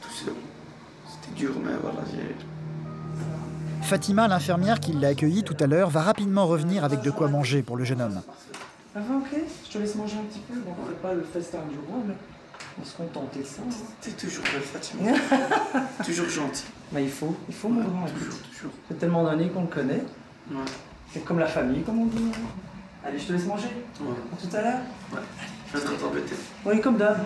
tout seul. C'était dur, mais voilà. Fatima, l'infirmière qui l'a accueilli tout à l'heure, va rapidement revenir avec de quoi manger pour le jeune homme. Ça va, ok? Je te laisse manger un petit peu. Bon, on ne fait pas le festin du roi, mais on se contente de ça. T'es toujours belle, Fatima. Toujours gentil. Mais il faut mon grand. Toujours. C'est tellement d'années qu'on le connaît. Ouais. C'est comme la famille, comme on dit. Allez, je te laisse manger. Ouais. À tout à l'heure. Ouais. Je vais t'embêter. Oui, comme d'hab.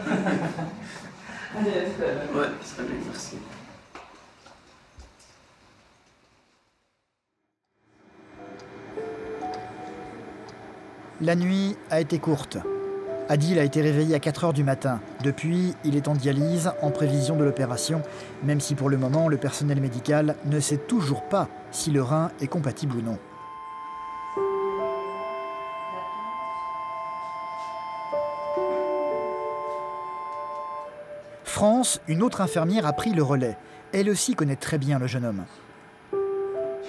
Allez, ouais, salut, merci. La nuit a été courte. Adil a été réveillé à 4 h du matin. Depuis, il est en dialyse en prévision de l'opération, même si pour le moment, le personnel médical ne sait toujours pas si le rein est compatible ou non. France, une autre infirmière, a pris le relais. Elle aussi connaît très bien le jeune homme.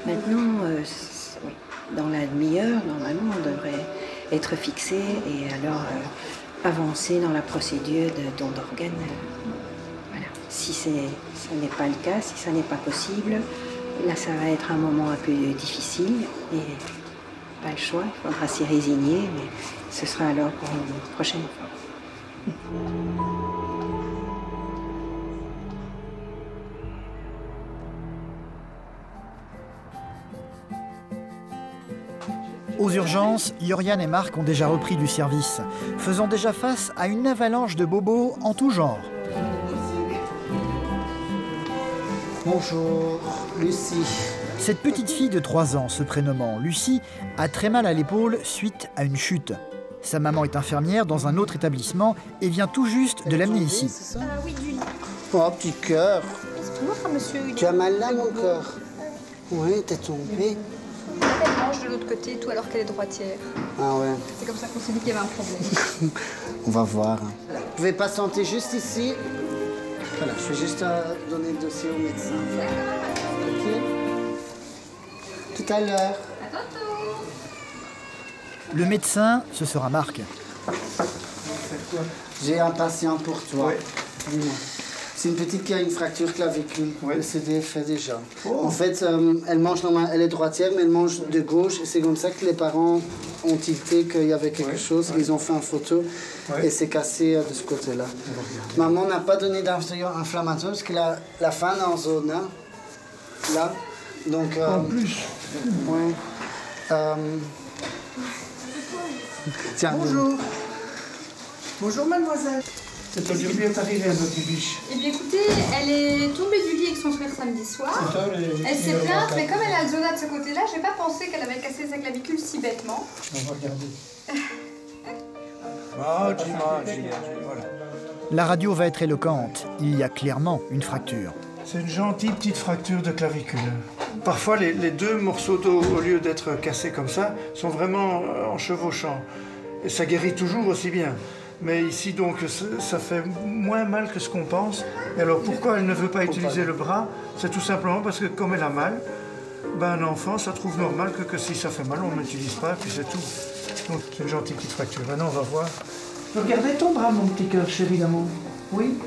Maintenant, dans la demi-heure, normalement, on devrait être fixé et alors avancer dans la procédure de don d'organes. Voilà. Si ça n'est pas le cas, si ça n'est pas possible, là, ça va être un moment un peu difficile et pas le choix, il faudra s'y résigner, mais ce sera alors pour une prochaine fois. Aux urgences, Yoriane et Marc ont déjà repris du service, faisant déjà face à une avalanche de bobos en tout genre. Bonjour, Lucie. Cette petite fille de 3 ans, se prénommant Lucie, a très mal à l'épaule suite à une chute. Sa maman est infirmière dans un autre établissement et vient tout juste de l'amener ici. Oui, du lit. Oh, petit cœur. Monsieur. Tu as mal là, mon cœur? Oui, t'es tombée. Elle mange de l'autre côté, tout alors qu'elle est droitière. Ah ouais. C'est comme ça qu'on s'est dit qu'il y avait un problème. On va voir. Vous pouvez patienter juste ici. Voilà, je vais juste donner le dossier au médecin. Ok. Tout à l'heure. Le médecin, ce sera Marc. J'ai un patient pour toi. Ouais. Dis-moi. C'est une petite qui a une fracture clavicule. Ouais. Le CD est fait déjà. Oh. En fait, elle mange normalement, elle est droitière, mais elle mange de gauche. Et c'est comme ça que les parents ont tilté qu'il y avait quelque chose. Ils ont fait une photo et c'est cassé de ce côté-là. Maman n'a pas donné d'inflammatoire parce que la fin est en zone 1. Là. Donc, en plus. Ouais. Tiens, bonjour. Bonjour, mademoiselle. C'est aujourd'hui bien arrivé à notre biche. Eh bien écoutez, elle est tombée du lit avec son frère samedi soir. Elle s'est plainte, mais comme elle a le zona de ce côté-là, j'ai pas pensé qu'elle avait cassé sa clavicule si bêtement. On va regarder. Voilà. La radio va être éloquente. Il y a clairement une fracture. C'est une gentille petite fracture de clavicule. Parfois, les deux morceaux d'os, au lieu d'être cassés comme ça, sont vraiment en chevauchant. Et ça guérit toujours aussi bien. Mais ici, donc, ça fait moins mal que ce qu'on pense. Et alors, pourquoi elle ne veut pas utiliser le bras? C'est tout simplement parce que comme elle a mal, un enfant, ça trouve normal que si ça fait mal, on ne l'utilise pas, et puis c'est tout. Donc, c'est une gentille petite fracture. Maintenant, on va voir. Regardez ton bras, mon petit cœur, chéri d'amour. Oui?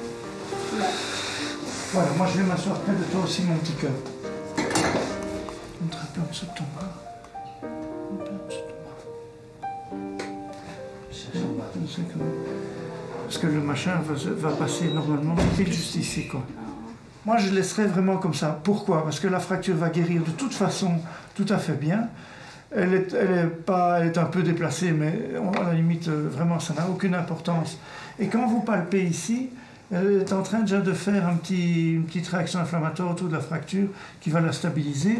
Voilà, moi, je vais m'asseoir près de toi aussi, mon petit cœur. Montre un peu en dessous de ton bras. Un peu en dessous de ton bras. Parce que le machin va passer normalement pile juste ici, quoi. Moi, je laisserai vraiment comme ça. Pourquoi? Parce que la fracture va guérir de toute façon tout à fait bien. Elle est un peu déplacée, mais à la limite, vraiment, ça n'a aucune importance. Et quand vous palpez ici, elle est en train déjà de faire une petite réaction inflammatoire autour de la fracture qui va la stabiliser.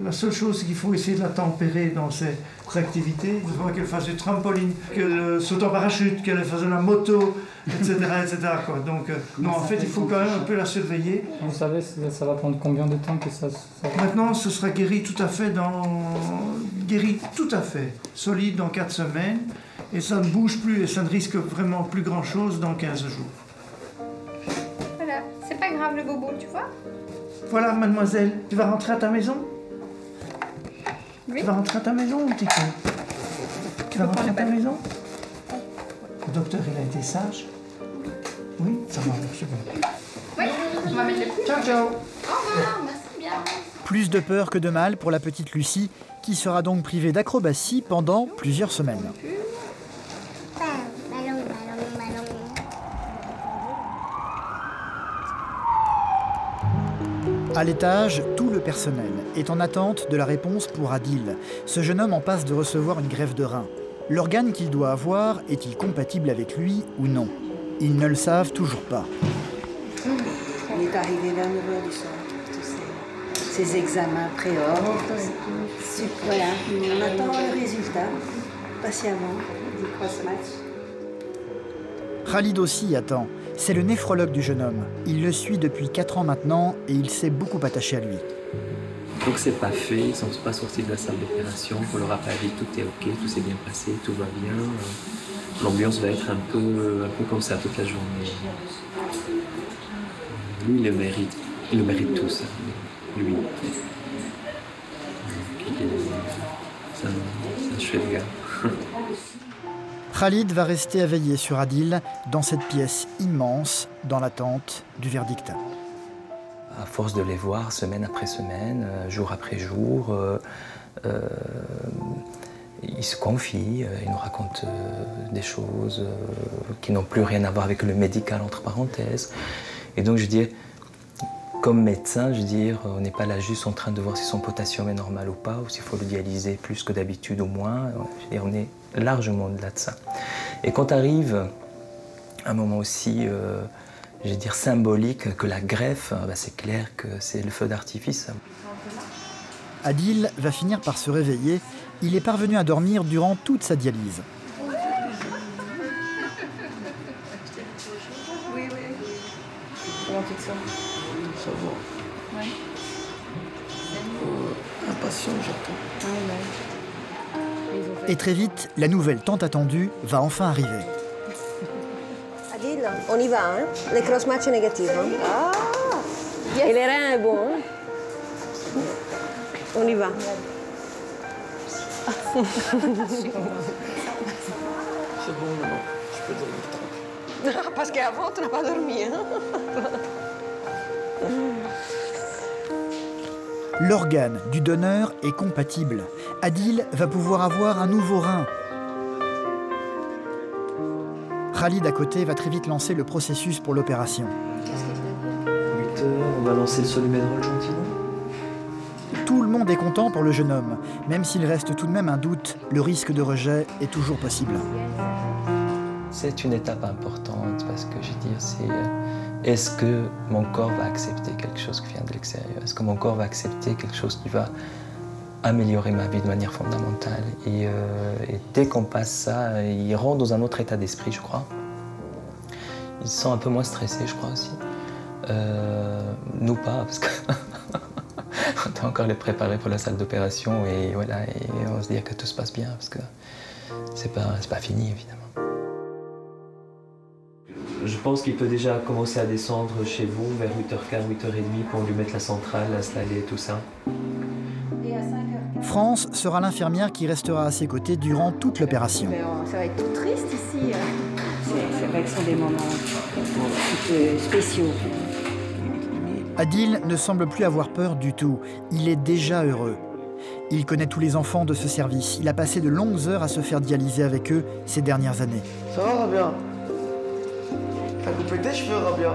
La seule chose, c'est qu'il faut essayer de la tempérer dans ses activités. Il faut qu'elle fasse du trampoline, qu'elle saute en parachute, qu'elle fasse de la moto, etc. etc. quoi. Donc, non, en fait, il faut quand même un peu la surveiller. Vous savez, ça va prendre combien de temps que ça... Maintenant, ce sera guéri tout à fait solide dans 4 semaines. Et ça ne bouge plus et ça ne risque vraiment plus grand-chose dans 15 jours. Voilà, c'est pas grave le bobo, tu vois. Voilà, mademoiselle, tu vas rentrer à ta maison? Oui. Tu vas rentrer à ta maison, mon petit cœur? Tu vas rentrer à ta maison? Le docteur, il a été sage? Oui, ça va, c'est bon. Oui, on va mettre le coup. Ciao, ciao. Au revoir, merci bien. Plus de peur que de mal pour la petite Lucie, qui sera donc privée d'acrobatie pendant plusieurs semaines. À l'étage, tout le personnel est en attente de la réponse pour Adil. Ce jeune homme en passe de recevoir une greffe de rein. L'organe qu'il doit avoir est-il compatible avec lui ou non? Ils ne le savent toujours pas. On est arrivé vers 9h du soir. Ces examens pré-ordre. Voilà, on attend le résultat patiemment. Khalid aussi attend. C'est le néphrologue du jeune homme. Il le suit depuis 4 ans maintenant et il s'est beaucoup attaché à lui. Donc c'est pas fait, ils ne sont pas sortis de la salle d'opération. On leur a pas dit tout est ok, tout s'est bien passé, tout va bien. L'ambiance va être un peu comme ça toute la journée. Lui, il le mérite tout ça. Lui. C'est un chouette gars. Khalid va rester à veiller sur Adil dans cette pièce immense, dans l'attente du verdict. À force de les voir semaine après semaine, jour après jour, ils se confient, ils nous racontent des choses qui n'ont plus rien à voir avec le médical, entre parenthèses. Et donc je dis, comme médecin, je veux dire, on n'est pas là juste en train de voir si son potassium est normal ou pas, ou s'il faut le dialyser plus que d'habitude ou moins. Je veux dire, on est largement au-delà de ça. Et quand arrive un moment aussi, je veux dire, symbolique que la greffe, bah, c'est clair que c'est le feu d'artifice. Adil va finir par se réveiller. Il est parvenu à dormir durant toute sa dialyse. Oui. Comment tu te sens? Ça va. Ouais. Impatient, j'attends. Et très vite, la nouvelle tant attendue va enfin arriver. Adil, on y va, hein? Les cross-matchs négatifs. Hein? Ah, yes. Et les reins est bon. Hein? On y va. C'est bon maintenant, je peux dormir tranquille. Parce qu'avant, tu n'as pas dormi. Hein? L'organe du donneur est compatible. Adil va pouvoir avoir un nouveau rein. Khalid à côté va très vite lancer le processus pour l'opération. 8 heures, on va lancer le Solumédrol gentiment. Tout le monde est content pour le jeune homme, même s'il reste tout de même un doute, le risque de rejet est toujours possible. C'est une étape importante parce que je veux dire, c'est est-ce que mon corps va accepter quelque chose qui vient de l'extérieur? Est-ce que mon corps va accepter quelque chose qui va améliorer ma vie de manière fondamentale? Et dès qu'on passe ça, il rentre dans un autre état d'esprit, je crois. Il se sent un peu moins stressé, je crois aussi. Nous pas, parce que on doit encore les préparer pour la salle d'opération et voilà, et on se dit que tout se passe bien parce que c'est pas fini évidemment. Je pense qu'il peut déjà commencer à descendre chez vous vers 8h15, 8h30 pour lui mettre la centrale, l'installer, tout ça. France sera l'infirmière qui restera à ses côtés durant toute l'opération. Ça va être tout triste ici. C'est vrai que ce sont des moments un peu spéciaux. Adil ne semble plus avoir peur du tout. Il est déjà heureux. Il connaît tous les enfants de ce service. Il a passé de longues heures à se faire dialyser avec eux ces dernières années. Ça va, Rabia? T'as coupé tes cheveux, Rabia?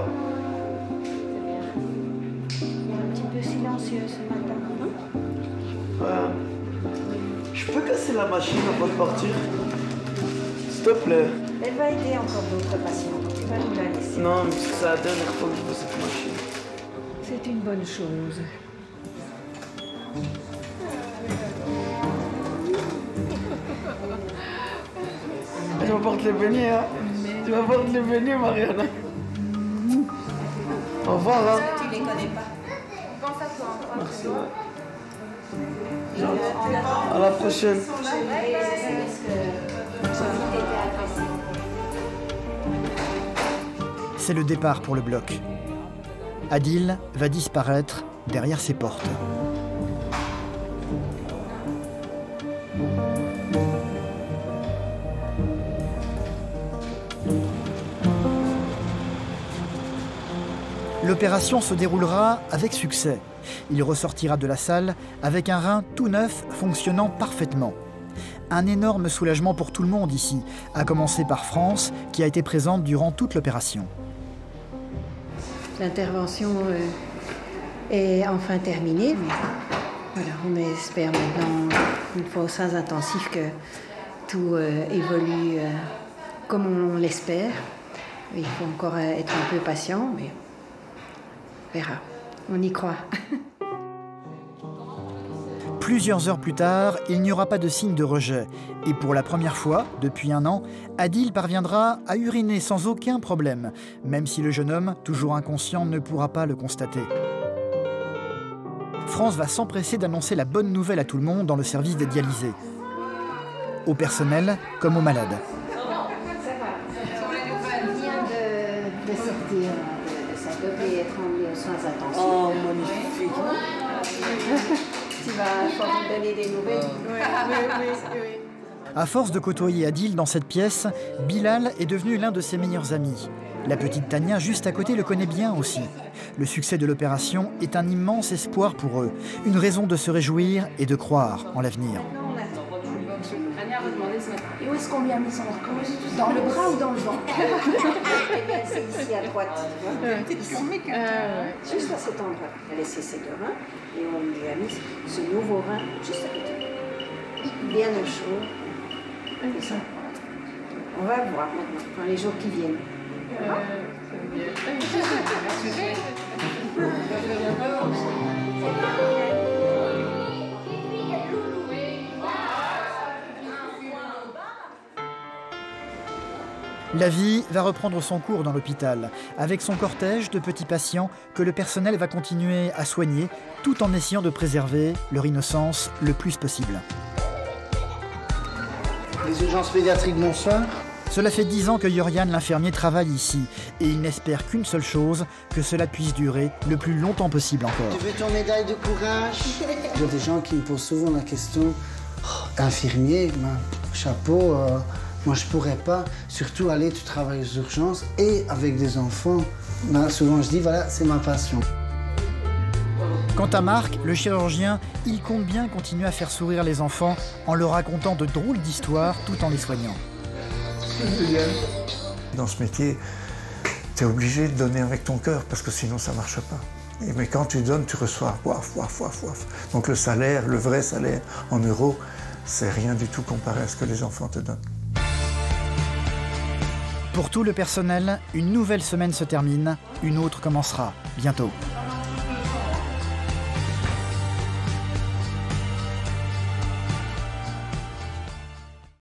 Il est un petit peu silencieux ce matin. Ouais. Je peux casser la machine avant de partir? S'il te plaît. Elle va aider encore d'autres patients. Tu vas nous la laisser. Non, mais c'est la dernière fois que je fais cette machine. C'est une bonne chose. Tu m'apportes les beignets, hein? Tu m'apportes les beignets, Mariana. Au revoir, hein? Tu les connais pas. On pense à toi. Merci, ouais. À la prochaine. C'est le départ pour le bloc. Adil va disparaître derrière ses portes. L'opération se déroulera avec succès. Il ressortira de la salle avec un rein tout neuf fonctionnant parfaitement. Un énorme soulagement pour tout le monde ici, à commencer par France, qui a été présente durant toute l'opération. L'intervention est enfin terminée, mais voilà, on espère maintenant, une fois aux soins intensifs, que tout évolue comme on l'espère. Il faut encore être un peu patient, mais on verra. On y croit. Plusieurs heures plus tard, il n'y aura pas de signe de rejet. Et pour la première fois, depuis 1 an, Adil parviendra à uriner sans aucun problème, même si le jeune homme, toujours inconscient, ne pourra pas le constater. France va s'empresser d'annoncer la bonne nouvelle à tout le monde dans le service des dialysés. Au personnel comme aux malades. Elle vient de sortir de sa devait être emmenée aux soins intensifs. Oh, magnifique. Tu vas pouvoir me donner des nouvelles. Oui. À force de côtoyer Adil dans cette pièce, Bilal est devenu l'un de ses meilleurs amis. La petite Tania, juste à côté, le connaît bien aussi. Le succès de l'opération est un immense espoir pour eux, une raison de se réjouir et de croire en l'avenir. Tania va demander ce matin. Et où est-ce qu'on lui a mis son corps? Dans le bras ou dans le ventre? Eh bien, c'est ici à droite. Juste à cet endroit. Elle a laissé ses 2 reins et on lui a mis ce nouveau rein juste à côté. Bien au chaud. Et ça. On va voir maintenant, dans les jours qui viennent. La vie va reprendre son cours dans l'hôpital, avec son cortège de petits patients que le personnel va continuer à soigner, tout en essayant de préserver leur innocence le plus possible. Les urgences pédiatriques, bonsoir. Cela fait 10 ans que Yorian, l'infirmier, travaille ici, et il n'espère qu'une seule chose, que cela puisse durer le plus longtemps possible encore. Tu veux ton médaille de courage? Il y a des gens qui me posent souvent la question, infirmier, chapeau, moi je pourrais pas, surtout aller, tu travailles aux urgences et avec des enfants. Souvent je dis, voilà, c'est ma passion. Quant à Marc, le chirurgien, il compte bien continuer à faire sourire les enfants en leur racontant de drôles d'histoires tout en les soignant. Dans ce métier, tu es obligé de donner avec ton cœur parce que sinon ça ne marche pas. Mais quand tu donnes, tu reçois. Waf, waf, waf, waf. Donc le salaire, le vrai salaire en euros, c'est rien du tout comparé à ce que les enfants te donnent. Pour tout le personnel, une nouvelle semaine se termine, une autre commencera bientôt.